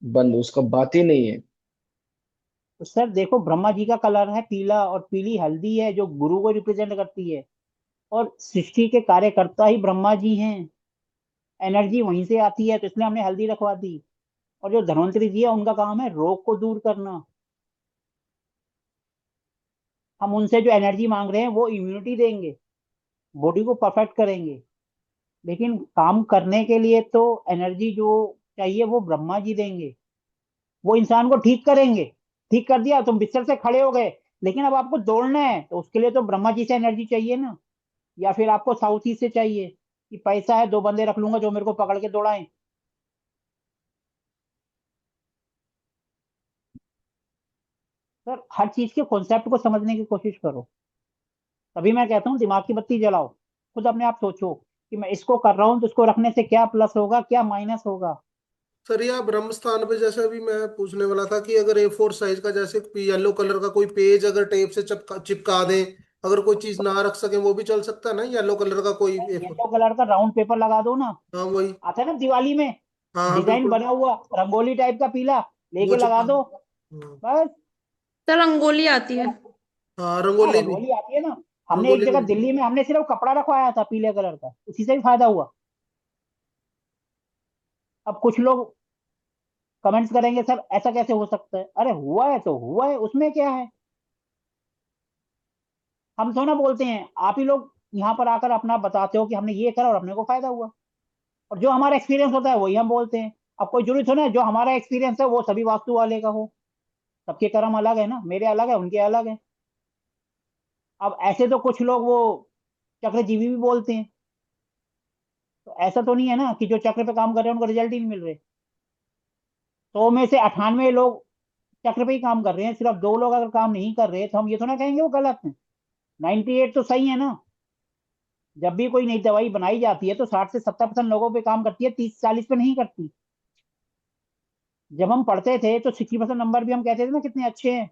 बंद, उसका बात ही नहीं है। तो सर देखो, ब्रह्मा जी का कलर है पीला, और पीली हल्दी है जो गुरु को रिप्रेजेंट करती है, और सृष्टि के कार्यकर्ता ही ब्रह्मा जी हैं। एनर्जी वहीं से आती है, तो इसलिए हमने हल्दी रखवा दी। और जो धन्वंतरी जी है उनका काम है रोग को दूर करना। हम उनसे जो एनर्जी मांग रहे हैं वो इम्यूनिटी देंगे, बॉडी को परफेक्ट करेंगे। लेकिन काम करने के लिए तो एनर्जी जो चाहिए वो ब्रह्मा जी देंगे। वो इंसान को ठीक करेंगे। ठीक कर दिया, तुम बिस्तर से खड़े हो गए, लेकिन अब आपको दौड़ना है तो उसके लिए तो ब्रह्मा जी से एनर्जी चाहिए ना। या फिर आपको साउथ ईस्ट से चाहिए कि पैसा है, 2 बंदे रख लूंगा जो मेरे को पकड़ के दौड़ाएं। सर हर चीज के कॉन्सेप्ट को समझने की कोशिश करो। तभी मैं कहता हूँ दिमाग की बत्ती जलाओ। खुद अपने आप सोचो कि मैं इसको कर रहा हूँ तो इसको रखने से क्या प्लस होगा, क्या माइनस होगा। सर ये ब्रह्म स्थान पे जैसे अभी मैं पूछने वाला था कि अगर A4 साइज का जैसे येलो कलर का कोई पेज अगर टेप से चिपका दें, अगर कोई चीज ना रख सके वो भी चल सकता है ना, येलो कलर का कोई A4। येलो कलर का राउंड पेपर लगा दो ना। हाँ वही। आता है ना दिवाली में, हाँ हाँ डिजाइन बिल्कुल। बना हुआ रंगोली टाइप का पीला, वो लेके लगा चिपका दो। हाँ। बस। सर रंगोली आती है। हाँ हाँ रंगोली भी। रंगोली आती है ना। हमने एक रंगोली जगह भी। दिल्ली में हमने सिर्फ कपड़ा रखवाया था पीले कलर का, उसी से भी फायदा हुआ। अब कुछ लोग कमेंट्स करेंगे सर ऐसा कैसे हो सकता है, अरे हुआ है तो हुआ है, उसमें क्या है। हम तो ना बोलते हैं, आप ही लोग यहाँ पर आकर अपना बताते हो कि हमने ये करा और अपने को फायदा हुआ। और जो हमारा एक्सपीरियंस होता है वही हम बोलते हैं। अब कोई जरूरी थोड़ा है जो हमारा एक्सपीरियंस है वो सभी वास्तु वाले का हो। सबके कर्म अलग है ना, मेरे अलग है उनके अलग है। अब ऐसे तो कुछ लोग वो चक्रजीवी भी बोलते हैं। तो ऐसा तो नहीं है ना कि जो चक्र पे काम कर रहे हैं उनको रिजल्ट ही नहीं मिल रहे। 100 में से 98 लोग चक्र पे ही काम कर रहे हैं, सिर्फ 2 लोग अगर काम नहीं कर रहे तो हम ये तो ना कहेंगे वो गलत है। 98 तो सही है ना। जब भी कोई नई दवाई बनाई जाती है तो 60 से 70% लोगों पे काम करती है, 30-40 पे नहीं करती। जब हम पढ़ते थे तो 60% नंबर भी हम कहते थे ना कितने अच्छे हैं।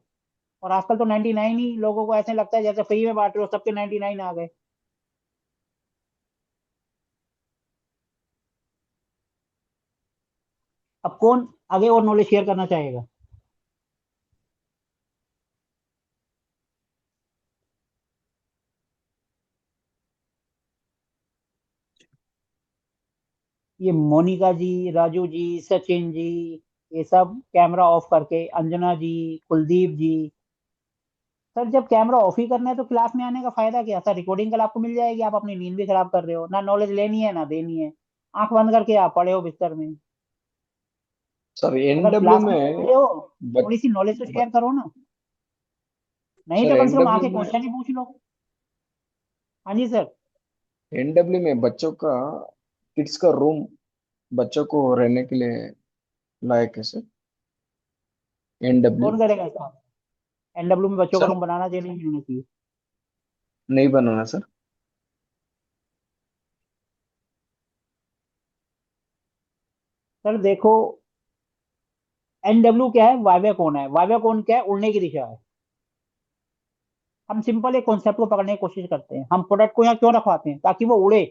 और आजकल तो 99 ही लोगों को ऐसे लगता है जैसे फ्री में बांट रहे हो, सबके 99 आ गए। अब कौन आगे और नॉलेज शेयर करना चाहेगा? ये मोनिका जी, राजू जी, सचिन जी, ये सब कैमरा ऑफ करके, अंजना जी, कुलदीप जी। सर जब कैमरा ऑफ ही करना है तो क्लास में आने का फायदा क्या? सर रिकॉर्डिंग कल आपको मिल जाएगी, आप अपनी नींद भी खराब कर रहे हो, ना नॉलेज लेनी है ना देनी है। आंख बंद करके आप पड़े हो बिस्तर में। सर अगर एनडब्ल्यू क्लास में में पढ़े हो बच, थोड़ी सी नॉलेज तो शेयर करो ना। नहीं सर तो कम से कम एनडब्ल्यू आके में क्वेश्चन ही पूछ लो। हाँ जी सर। एनडब्ल्यू में बच्चों का, किड्स का रूम बच्चों को रहने के लिए लायक है सर, एनडब्ल्यू। कौन करेगा इसका? एनडब्ल्यू में बच्चों का सर रूम बनाना चाहिए नहीं होना चाहिए? नहीं बनाना सर। सर देखो, एनडब्ल्यू क्या है, वायव्य कोण है। वायव्य कोण क्या है? उड़ने की दिशा है। हम सिंपल एक कॉन्सेप्ट को पकड़ने की कोशिश करते हैं। हम प्रोडक्ट को यहाँ क्यों रखवाते हैं? ताकि वो उड़े।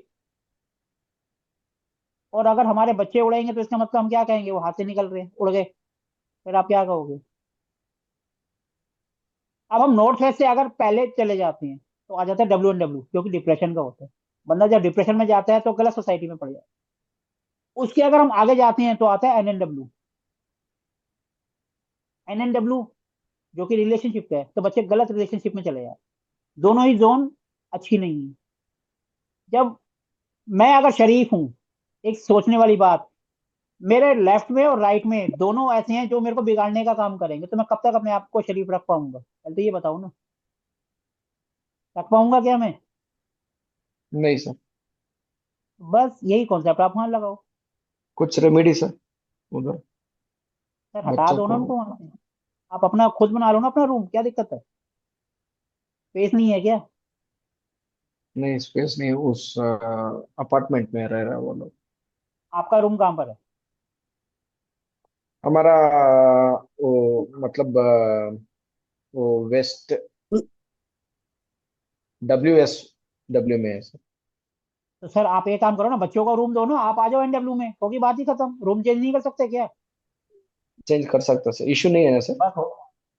और अगर हमारे बच्चे उड़ेंगे तो इसका मतलब हम क्या कहेंगे, वो हाथ से निकल रहे हैं, उड़ गए। फिर आप क्या कहोगे? अब हम नॉर्थ वेस्ट से अगर पहले चले जाते हैं तो आ जाता है WNW, जो कि डिप्रेशन का होता है। बंदा जब डिप्रेशन में जाता है तो गलत सोसाइटी में पड़ जाता है। उसके अगर हम आगे जाते हैं तो आता है NNW। NNW जो कि रिलेशनशिप का है, तो बच्चे गलत रिलेशनशिप में चले जाते हैं। दोनों ही जोन अच्छी नहीं है। जब मैं अगर शरीफ हूँ, एक सोचने वाली बात, मेरे लेफ्ट में और राइट में दोनों ऐसे हैं जो मेरे को बिगाड़ने का काम करेंगे, तो मैं कब तक अपने आप को शरीफ रख पाऊंगा? पहले तो ये बताओ ना, रख पाऊंगा क्या मैं? नहीं सर। बस यही कॉन्सेप्ट आप वहां लगाओ। कुछ रेमेडी सर उधर सर हटा बच्चों दो ना को। उनको वहां से। आप अपना खुद बना लो ना अपना रूम, क्या दिक्कत है? स्पेस नहीं है क्या? नहीं, स्पेस नहीं, उस अपार्टमेंट में रह रहा है वो लोग। आपका रूम कहाँ पर है? हमारा वो मतलब वो वेस्ट WSW में है सर। तो सर आप एक काम करो ना, बच्चों का रूम दो ना, आप आ जाओ NW में, होगी बात ही खत्म। रूम चेंज नहीं कर सकते क्या? चेंज कर सकता सर, इशू नहीं है ना सर। बस हो,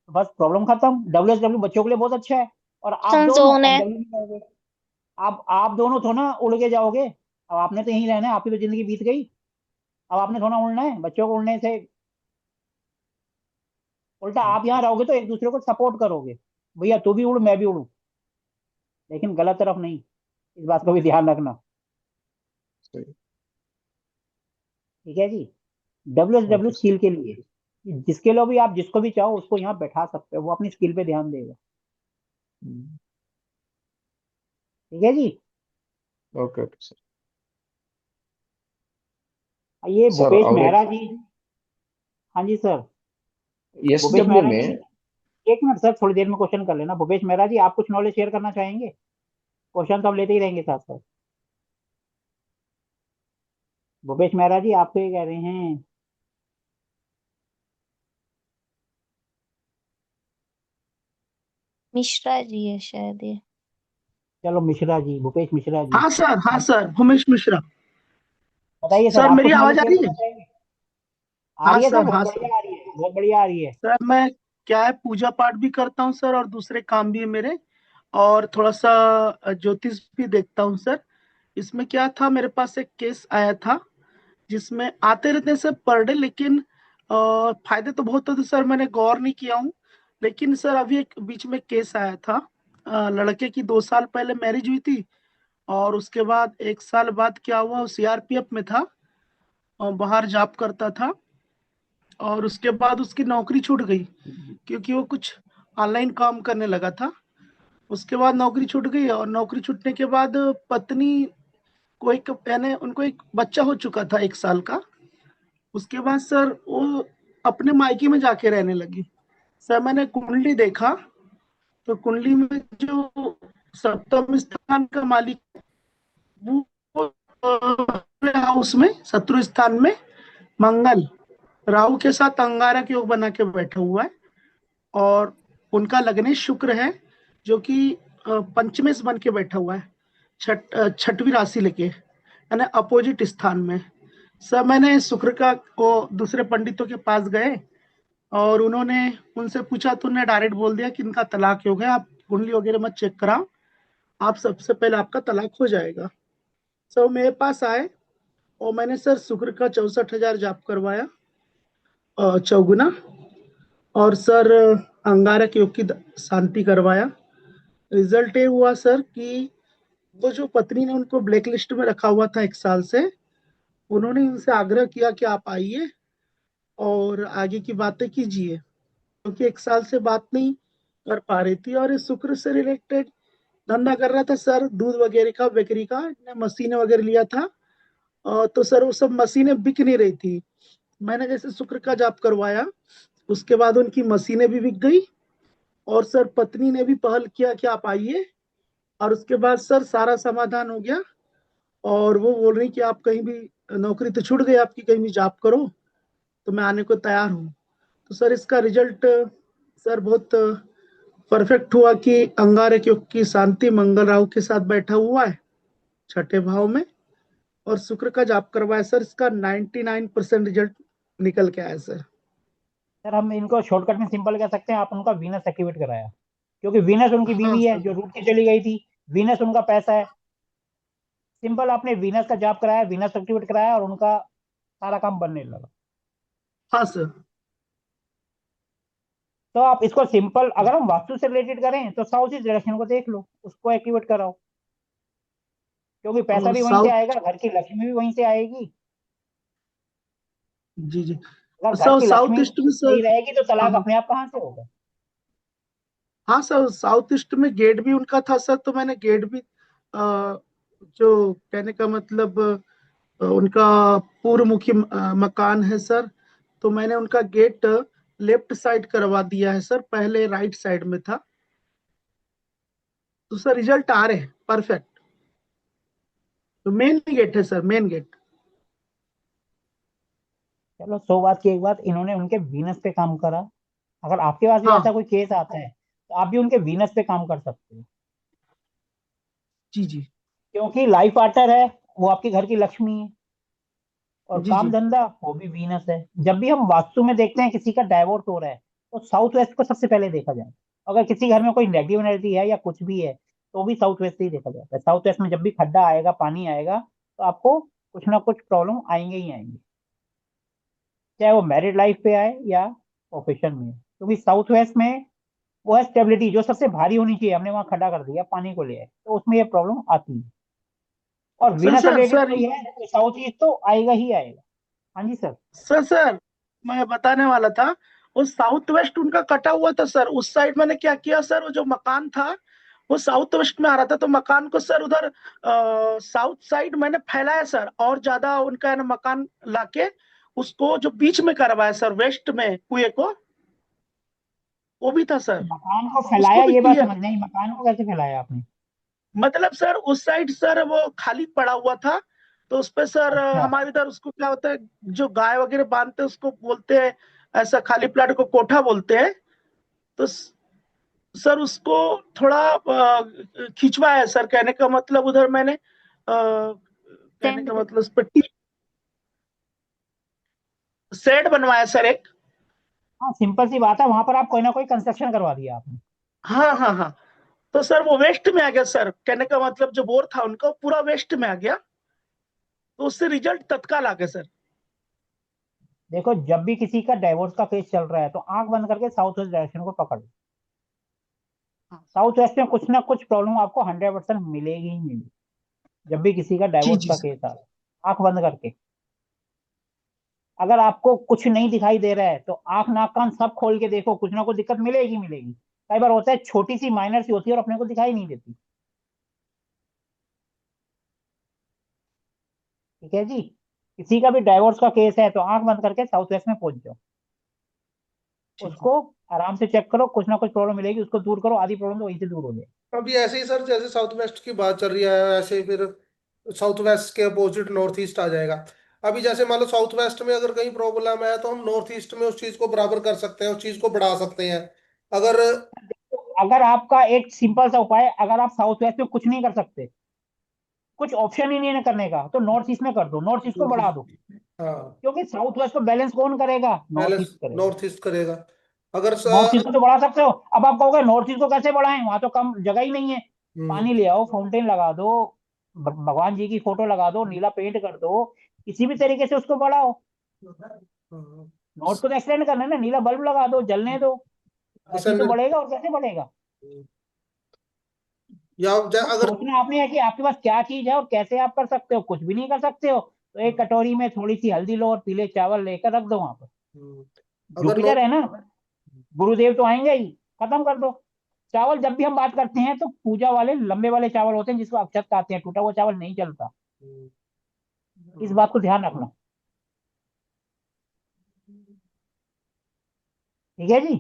बस प्रॉब्लम खत्म। WSW बच्चों के लिए बहुत अच्छा है, और आप दोनों जोन है। NW में जाओगे। आप दोनों थोड़ा ना उड़ के जाओगे। अब आपने तो यहीं रहना है, आपकी तो जिंदगी बीत गई। अब आपने थोड़ा उड़ना है, बच्चों को उड़ने से उल्टा आप यहाँ रहोगे तो एक दूसरे को सपोर्ट करोगे। भैया तू भी उड़, मैं भी उड़ू, लेकिन गलत तरफ नहीं। इस बात को भी ध्यान रखना। सही। ठीक है जी। WSW okay sir. स्किल के लिए, जिसके लिए भी आप जिसको भी चाहो उसको यहाँ बैठा सकते हो, वो अपनी स्किल पे ध्यान देगा। ठीक है जी। Okay okay sir. ये सर भूपेश और एक मेहरा जी। हाँ जी sir. S Bhupesh W Mehra ji, में। एक मिनट सर, थोड़ी देर में क्वेश्चन कर लेना। भूपेश मेहरा जी, आप कुछ नॉलेज शेयर करना चाहेंगे? क्वेश्चन तो आप लेते ही रहेंगे साथ साथ। भूपेश मेहरा जी, आपको ये कह रहे हैं। मिश्रा जी है शायद ये। चलो मिश्रा जी, भूपेश मिश्रा जी। हाँ आप सर उमेश मिश्रा। बताइए सर, सर आप मेरी कुछ नॉलेज आवाज आ शेयर रही करना है? चाहेंगे? आ हाँ रही है सर, सर, बहुत हाँ सर। बढ़िया आ रही है, बहुत बढ़िया आ रही है। सर मैं, क्या है, पूजा पाठ भी करता हूँ सर, और दूसरे काम भी है मेरे। और थोड़ा सा ज्योतिष भी देखता हूँ सर। इसमें क्या था, मेरे पास एक केस आया था जिसमें आते रहते हैं सर पर डे, लेकिन फायदे तो बहुत होते सर, मैंने गौर नहीं किया हूँ। लेकिन सर अभी एक बीच में केस आया था। लड़के की 2 साल पहले मैरिज हुई थी, और उसके बाद 1 साल बाद क्या हुआ, वो CRPF में था और बाहर जॉब करता था। और उसके बाद उसकी नौकरी छूट गई, क्योंकि वो कुछ ऑनलाइन काम करने लगा था। उसके बाद नौकरी छूट गई, और नौकरी छूटने के बाद पत्नी को एक, यानी उनको एक बच्चा हो चुका था 1 साल का। उसके बाद सर वो अपने मायके में जाके रहने लगी। सर मैंने कुंडली देखा, तो कुंडली में जो सप्तम स्थान का मालिक, वो हाउस में शत्रु स्थान में मंगल राहु के साथ अंगारक योग बना के बैठा हुआ है। और उनका लग्नेश शुक्र है, जो कि पंचमेश बन के बैठा हुआ है, छठवीं राशि लेके, यानी अपोजिट स्थान में। सर मैंने शुक्र का को दूसरे पंडितों के पास गए, और उन्होंने उनसे पूछा, तो उन्होंने डायरेक्ट बोल दिया कि इनका तलाक हो गया, आप कुंडली वगैरह मत चेक कराओ, आप सबसे पहले आपका तलाक हो जाएगा। सर मेरे पास आए, और मैंने सर शुक्र का 64,000 जाप करवाया, चौगुना। और सर अंगारक योग की शांति करवाया। रिजल्ट ये हुआ सर कि वो जो पत्नी ने उनको ब्लैक लिस्ट में रखा हुआ था 1 साल से, उन्होंने उनसे आग्रह किया कि आप आइए और आगे की बातें कीजिए, क्योंकि 1 साल से बात नहीं कर पा रही थी। और इस शुक्र से रिलेटेड धंधा कर रहा था सर, दूध वगैरह का, बेकरी का, मशीनें वगैरह लिया था। तो सर वो सब मशीनें बिक नहीं रही थी। मैंने जैसे शुक्र का जाप करवाया, उसके बाद उनकी मशीनें भी बिक गई। और सर पत्नी ने भी पहल किया कि आप आइए, और उसके बाद सर सारा समाधान हो गया। और वो बोल रही कि आप कहीं भी, नौकरी तो छूट गई आपकी, कहीं भी जॉब करो, तो मैं आने को तैयार हूँ। तो सर इसका रिजल्ट सर बहुत परफेक्ट हुआ कि अंगारक योग की शांति मंगल राहु के साथ बैठा हुआ है छठे भाव में। और शुक्र का जाप करवाया सर, इसका 99% रिजल्ट निकल के आया सर। सर हम इनको शॉर्टकट में सिंपल कह सकते हैं, आप उनका वीनस एक्टिवेट कराया, क्योंकि वीनस उनकी हाँ बीवी है सर। जो रूठ के चली गई थी। वीनस उनका पैसा है। सिंपल, आपने वीनस का जाप कराया, वीनस एक्टिवेट कराया, और उनका सारा काम बनने लगा। हाँ सर। तो आप इसको सिंपल, अगर हम वास्तु से रिलेटेड करें तो साउथ ईस्ट डायरेक्शन को देख लो, उसको एक्टिवेट कराओ। क्योंकि पैसा भी वहीं से साउथ आएगा, घर की लक्ष्मी भी वहीं से आएगी। जी जी। अगर घर की साउथ लक्ष्मी ईस्ट में सर। नहीं रहेगी तो हाँ तलाक हाँ। अपने आप कहाँ से होगा? हाँ सर, साउथ ईस्ट में गेट भी उनका था सर, तो मैंने गेट भी जो कहने का मतलब उनका पूर्वमुखी मकान है सर, तो मैंने उनका गेट लेफ्ट साइड करवा दिया है सर, पहले राइट साइड में था। तो सर रिजल्ट आ रहे हैं परफेक्ट। तो मेन गेट है सर, मेन गेट। चलो 100 बात की एक बात, इन्होंने उनके वीनस पे काम करा। अगर आपके पास भी हाँ ऐसा कोई केस आता है तो आप भी उनके वीनस पे काम कर सकते हो, जी जी। क्योंकि लाइफ पार्टनर है, वो आपके घर की लक्ष्मी है। और जी काम जी। धंधा वो भी वीनस है। जब भी हम वास्तु में देखते हैं किसी का डाइवोर्स हो रहा है तो साउथ वेस्ट को सबसे पहले देखा जाए। अगर किसी घर में कोई नेगेटिव एनर्जी है या कुछ भी है तो भी साउथ वेस्ट से ही देखा जाता है। साउथ वेस्ट में जब भी खड्डा आएगा, पानी आएगा, तो आपको कुछ ना कुछ प्रॉब्लम आएंगे ही आएंगे, चाहे वो मैरिड लाइफ पे आए या प्रोफेशन में। क्योंकि साउथ वेस्ट में वो है स्टेबिलिटी, जो सबसे भारी होनी चाहिए, हमने वहां खड़ा कर दिया, पानी को ले आए, तो उसमें ये प्रॉब्लम आती है। और sir Venus sir related sir कोई है तो साउथ ईस्ट तो आएगा ही आएगा। हाँ जी सर। सर मैं बताने वाला था, वो साउथ वेस्ट उनका कटा हुआ था सर। उस साइड मैंने क्या किया सर, वो जो मकान था वो साउथ वेस्ट में आ रहा था, तो मकान को सर उधर साउथ साइड मैंने फैलाया सर, और ज्यादा उनका है ना मकान लाके उसको जो बीच में करवाया सर, वेस्ट में कुएं को, वो भी था सर। मकान को उसको फैलाया, भी ये बात क्लियर। समझ नहीं, मकान को कैसे फैलाया आपने? मतलब सर उस साइड सर वो खाली पड़ा हुआ था, तो उस पे सर अच्छा। हमारे इधर उसको क्या होता है, जो गाय वगैरह बांधते हैं उसको बोलते हैं, ऐसा खाली प्लाट को कोठा बोलते हैं। तो सर उसको थोड़ा खिंचवाया है सर, कहने का मतलब उधर मैंने कहने टेंट का पे। मतलब उस पर शेड बनवाया सर एक। हाँ, सिंपल सी बात है, वहां पर आप कोई ना कोई कंस्ट्रक्शन करवा दिया आपने। हाँ हाँ हाँ। तो सर वो वेस्ट में आ गया सर, कहने का मतलब जो बोर था उनका वो पूरा वेस्ट में आ गया, तो उससे रिजल्ट तत्काल आ गया सर। देखो, जब भी किसी का डाइवोर्स का केस चल रहा है तो आंख बंद करके साउथ वेस्ट डायरेक्शन को पकड़ो। हाँ। साउथ वेस्ट में कुछ ना कुछ प्रॉब्लम आपको 100% मिलेगी ही मिलेगी। जब भी किसी का जी डाइवोर्स जी का सर। केस आ रहा है, आंख बंद करके। अगर आपको कुछ नहीं दिखाई दे रहा है तो आंख नाक कान सब खोल के देखो, कुछ ना कुछ दिक्कत मिलेगी मिलेगी। कई बार होता है छोटी सी माइनर सी होती है और अपने को दिखाई नहीं देती। ठीक है जी। किसी का भी डाइवोर्स का केस है तो आंख बंद करके साउथ वेस्ट में पहुंच जाओ, ठीक है। उसको आराम से चेक करो, कुछ ना कुछ प्रॉब्लम मिलेगी, उसको दूर करो, आधी प्रॉब्लम तो वहीं से दूर हो जाए। अभी ऐसे ही सर, जैसे साउथ वेस्ट की बात चल रही है, ऐसे ही फिर साउथ वेस्ट के अपोजिट नॉर्थ ईस्ट आ जाएगा। अभी जैसे मान लो साउथ वेस्ट में अगर कहीं प्रॉब्लम है तो हम नॉर्थ ईस्ट में उस चीज को बराबर कर सकते हैं, उस चीज को बढ़ा सकते हैं। अगर तो अगर आपका एक सिंपल सा उपाय, अगर आप साउथ वेस्ट में कुछ नहीं कर सकते, कुछ ऑप्शन ही नहीं है करने का, तो नॉर्थ ईस्ट में कर दो, नॉर्थ ईस्ट को बढ़ा दो। हाँ, क्योंकि साउथ वेस्ट को बैलेंस कौन करेगा? नॉर्थ बैलेंस ईस्ट करेगा। नॉर्थ ईस्ट करेगा। अगर नॉर्थ ईस्ट को तो बढ़ा सकते हो। अब आप कहोगे नॉर्थ ईस्ट को कैसे बढ़ाएं, वहां तो कम जगह ही नहीं है। हम्म, पानी ले आओ, फाउंटेन लगा दो, भगवान जी की फोटो लगा दो, नीला पेंट कर दो, किसी भी तरीके से उसको बढ़ाओ। हाँ, नॉर्थ को तो एक्सटेंड करना है ना, नीला बल्ब लगा दो, जलने दो, ऐसे ही तो डिसेंडेंट। बढ़ेगा, और कैसे बढ़ेगा? या बस अगर सोचना आपने है कि आपके पास क्या चीज है और कैसे आप कर सकते हो। कुछ भी नहीं कर सकते हो तो एक कटोरी में थोड़ी सी हल्दी लो और पीले चावल लेकर रख दो वहां पर। अगर जुपिटर है ना, गुरुदेव तो आएंगे ही, खत्म कर दो। चावल जब भी हम बात करते हैं तो पूजा वाले लंबे वाले चावल होते हैं जिसको अक्षत कहते हैं, टूटा हुआ चावल नहीं चलता। इस बात को ध्यान रखना। ठीक है जी।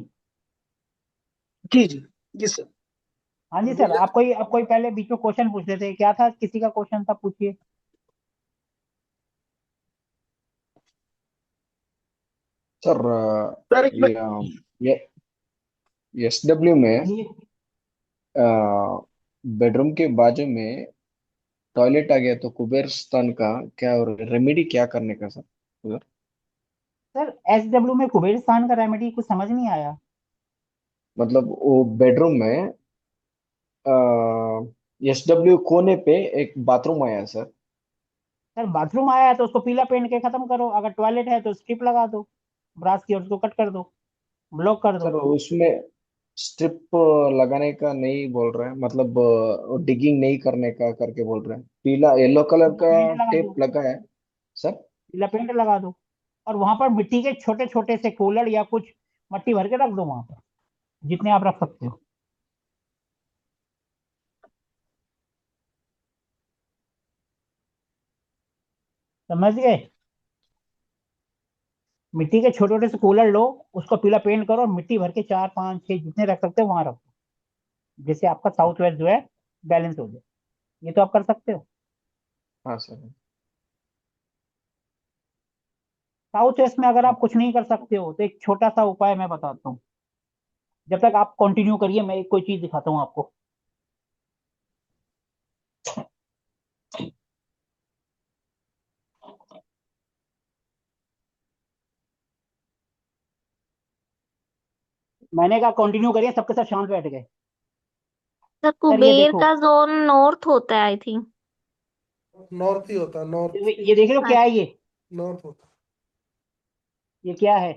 जी जी। जी सर। हाँ जी सर, विले- आप कोई पहले बीच में क्वेश्चन पूछ रहे थे, क्या था? किसी का क्वेश्चन था, पूछिए। सर सर एक ये एसडब्ल्यू में बोलिए। बेडरूम के बाजू में टॉयलेट आ गया तो कुबेर स्थान का क्या, और रेमेडी क्या करने का सर उधर? सर SW में कुबेर स्थान का रेमेडी कुछ समझ नहीं आया। मतलब वो बेडरूम में एसडब्ल्यू कोने पे एक बाथरूम आया सर। सर बाथरूम आया है तो उसको पीला पेंट के खत्म करो, अगर टॉयलेट है तो स्ट्रिप लगा दो, ब्रास की, और उसको कट कर दो, ब्लॉक कर सर दो। उसमें स्ट्रिप लगाने का नहीं बोल रहे हैं, मतलब डिगिंग नहीं करने का करके बोल रहे हैं। पीला येलो कलर पीला का पेंट लगा टेप दो, लगा है सर। पीला पेंट लगा दो, और वहां पर मिट्टी के छोटे छोटे से कूलर या कुछ मट्टी भर के रख दो वहां पर, जितने आप रख सकते हो। समझ गए? मिट्टी के छोटे छोटे से कूलर लो, उसको पीला पेंट करो और मिट्टी भर के 4 5 6 जितने रख सकते हो वहां रखो, जिससे आपका साउथ वेस्ट जो है बैलेंस हो जाए। ये तो आप कर सकते हो। हाँ सर। साउथ वेस्ट में अगर आप कुछ नहीं कर सकते हो तो एक छोटा सा उपाय मैं बताता हूँ। जब तक आप कंटिन्यू करिए, मैं एक कोई चीज दिखाता हूँ आपको। मैंने कहा कंटिन्यू करिए, सबके सब शांत बैठ गए। सर सर ये कुबेर देखो, का जोन नॉर्थ होता है आई थिंक। नॉर्थ ही होता है, नॉर्थ। ये देख लो क्या है ये। नॉर्थ होता ये क्या है?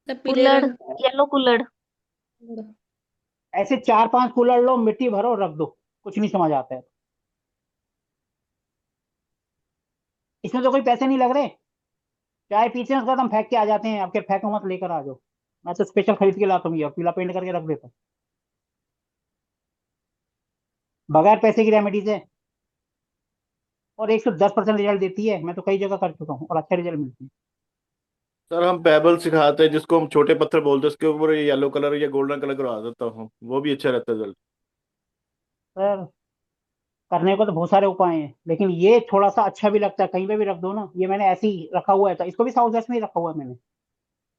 पीले कुल्लड़, रंग येलो कुल्लड़। ऐसे 4 5 कूलर लो, मिट्टी भरो और रख दो, कुछ नहीं समझ आता है। इसमें तो कोई पैसे नहीं लग रहे। चाय पीते हैं उसके बाद हम फेंक के आ जाते हैं, आपके फेंको मत, लेकर आ जाओ। मैं तो स्पेशल खरीद के लाता हूँ, ये पीला पेंट करके रख देता हूँ, बगैर पैसे की रेमेडीज है, और 110% रिजल्ट देती है। मैं तो कई जगह कर चुका हूँ और अच्छे रिजल्ट मिलते हैं। सर हम पेबल सिखाते हैं, जिसको हम छोटे पत्थर बोलते हैं, उसके ऊपर येलो कलर या गोल्डन कलर करवा देता हूँ, वो भी अच्छा रहता है रिजल्ट। सर करने को तो बहुत सारे उपाय हैं, लेकिन ये थोड़ा सा अच्छा भी लगता है, कहीं पे भी रख दो ना। ये मैंने ऐसे ही रखा हुआ है, था इसको भी साउथ वेस्ट में ही रखा हुआ है मैंने,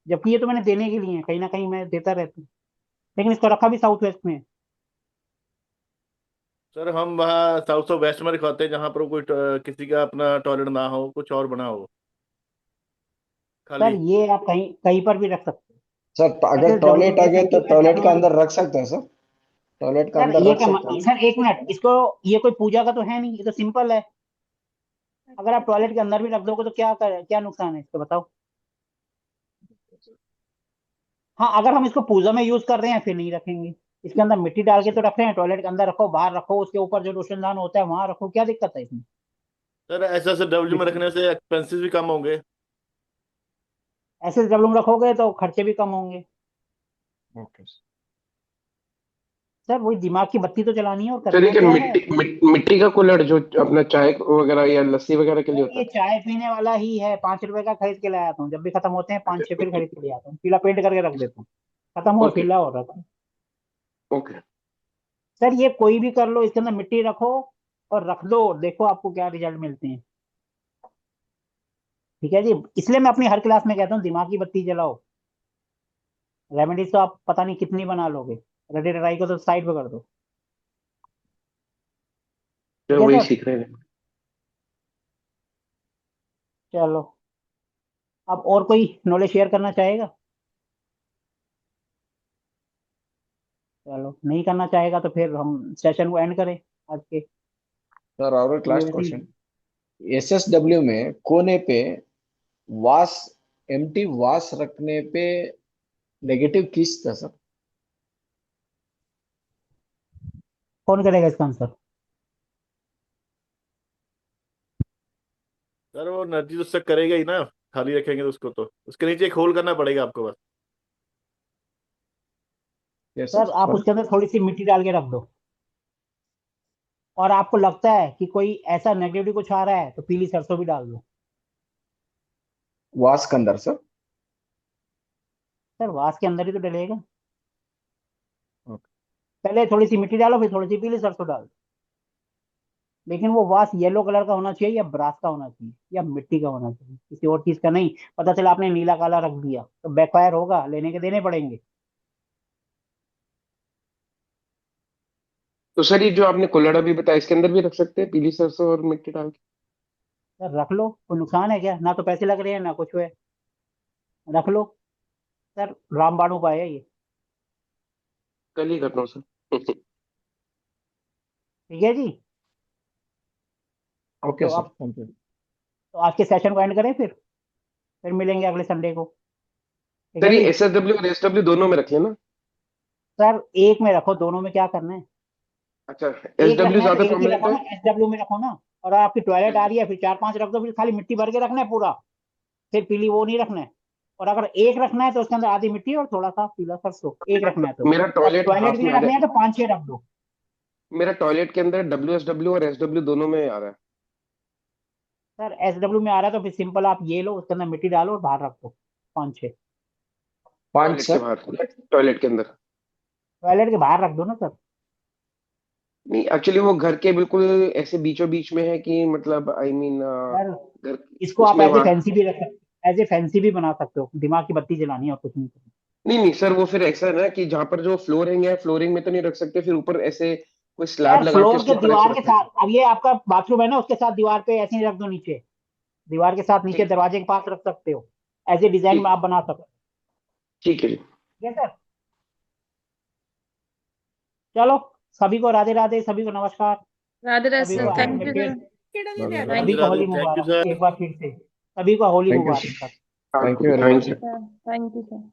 जबकि ये तो मैंने देने के लिए है, कहीं ना कहीं मैं देता रहता हूँ, लेकिन इसको रखा भी साउथ वेस्ट में है। सर हम वहाँ साउथ और वेस्ट में रखवाते हैं, जहाँ पर कोई किसी का अपना टॉयलेट ना हो, कुछ और बना हो सर खाली। ये आप कहीं कहीं पर भी रख सकते हो। सर अगर ऐसे जब टॉयलेट आ गए तो मैं टॉयलेट कहता का हूँ ना, अंदर रख सकते हैं सर? टॉयलेट का सर अंदर ये रख क्या सकते हैं ना? सर एक मिनट, इसको, ये कोई पूजा का तो है नहीं, ये तो सिंपल है। अगर आप टॉयलेट के अंदर भी रख दोगे तो क्या नुकसान है इसको बताओ? हाँ, अगर हम इसको पूजा में यूज कर रहे हैं फिर नहीं रखेंगे। इसके अंदर मिट्टी डाल के तो रख रहे हैं, टॉयलेट के अंदर रखो, बाहर रखो, उसके ऊपर जो रोशनदान होता है वहां रखो, क्या दिक्कत है इसमें? सर ऐसा ऐसे डब्ल्यू में मिट्टी रखने से एक्सपेंसेस भी कम होंगे। ऐसे जब लोग रखोगे तो खर्चे भी कम होंगे। Okay sir. सर वही दिमाग की बत्ती तो चलानी है, और सर ये करना क्या क्या है। मिट्टी का कुल्हड़ जो अपना चाय वगैरह या लस्सी वगैरह के लिए सर होता ये चाय पीने वाला ही है, 5 रुपए का खरीद के ले आता हूँ, जब भी खत्म होते हैं है? 5 6 फिर अच्छा, खरीद के ले आता हूँ, पीला पेंट करके रख देता हूँ, खत्म हुआ ओके फिर लाओ और रखो। ओके। सर ये कोई भी कर लो, इसके अंदर मिट्टी रखो और रख दो, देखो आपको क्या रिजल्ट मिलते हैं। ठीक है जी, इसलिए मैं अपनी हर क्लास में कहता हूँ दिमाग की बत्ती जलाओ। रेमेडीज तो आप पता नहीं कितनी बना लोगे, रेडी ट्राई को तो साइड पे कर दो। ठीक तो है वही सर, सीख रहे हैं। चलो, अब और कोई नॉलेज शेयर करना चाहेगा? चलो, नहीं करना चाहेगा तो फिर हम सेशन को एंड करें आज के। सर और एक ये लास्ट वैसे क्वेश्चन। ही, एसएसडब्ल्यू में कोने पे वास एम्प्टी वास रखने पे नेगेटिव किस था सर? कौन करेगा इसका आंसर? सर वो एनर्जी तो उससे करेगा ही ना, खाली रखेंगे तो उसको, तो उसके नीचे एक होल करना पड़ेगा आपको बस। यस सर आप सर। उसके अंदर थोड़ी सी मिट्टी डाल के रख दो, और आपको लगता है कि कोई ऐसा नेगेटिव कुछ आ रहा है तो पीली सरसों भी डाल दो। वास के अंदर सर? सर वास के अंदर ही तो डलेगा। ओके। पहले थोड़ी सी मिट्टी डालो, फिर थोड़ी सी पीली सरसों डालो, लेकिन वो वास येलो कलर का होना चाहिए, या ब्रास का होना चाहिए, या मिट्टी का होना चाहिए, किसी और चीज का नहीं। पता चला आपने नीला काला रख दिया तो बैकफायर होगा, लेने के देने पड़ेंगे। तो सर ये जो आपने कुल्हड़ अभी बताया इसके अंदर भी रख सकते हैं पीली सरसों और मिट्टी डाल के? सर रख लो, कोई नुकसान है क्या? ना तो पैसे लग रहे हैं ना कुछ है, रख लो। सर रामबाण उपाय है ये। कल ही करता हूँ सर। ठीक है जी, ओके तो सर, अब, थैंक यू। तो आज के सेशन को एंड करें, फिर मिलेंगे अगले संडे को। ठीक सर है ये जी, एसएसडब्ल्यू और एसडब्ल्यू दोनों में रख लेना। सर एक में रखो, दोनों में क्या करना है? अच्छा, एक SW रखना है ज्यादा तो एक ही प्रोमिनेंट रखो है। ना, SW में रखो ना। और आपकी टॉयलेट आ रही है, फिर 4-5 रख दो, फिर खाली मिट्टी भर के रखना है पूरा, फिर पीली वो नहीं रखना है। और अगर एक रखना है तो उसके अंदर आधी मिट्टी और थोड़ा सा पीला सरसों, एक रखना है तो। मेरा और टॉयलेट टॉयलेट हाफ भी में नहीं आ रखनी है जाए। तो 5-6 रख दो। मेरा टॉयलेट के अंदर WSW और SW दोनों में आ रहा है। सर SW में आ रहा है तो फिर सिंपल आप ये लो, उसके अंदर मिट्टी डालो और बाहर रख दो 5-6। 5 टॉयलेट के सर। बाहर, टॉयलेट के अंदर। टॉयलेट के बाहर रख दो ना सर। नहीं, एक्चुअली वो घर के बिल्कुल ऐसे बीचों बीच में है कि मतलब आई मीन सर घर, इसको आप उसमें एज ए वहाँ। फैंसी भी रख सकते, एज ए फैंसी भी बना सकते हो, दिमाग की बत्ती जलानी है और कुछ नहीं करना। नहीं नहीं सर, वो फिर ऐसा है ना कि जहाँ पर जो फ्लोरिंग है, फ्लोरिंग में तो नहीं रख सकते, फिर ऊपर ऐसे कोई स्लैब यार लगा के फ्लोर उसके के ऊपर ऐसे दीवार के रखना है। साथ, अब ये आपका बाथरूम है ना, उसके साथ दीवार पे ऐसे ही रख दो नीचे, दीवार के साथ नीचे ठीक, दरवाजे के पास रख सकते हो, एज ए डिजाइन में ठीक, आप बना सकते हो। ठीक है जी। ठीक है सर। चलो, सभी को राधे राधे, सभी को नमस्कार, राधे राधे सभी को sir, Radhe happy thank Radhe. You मिलटेड, राधे सर, सभी राधे राधे। को राधे, होली थैंक यू मुबारक सर। एक बार फिर से, सभी को होली थैंक यू। मुबारक सर। हाँ, thank you very thank much. You. Thank you sir.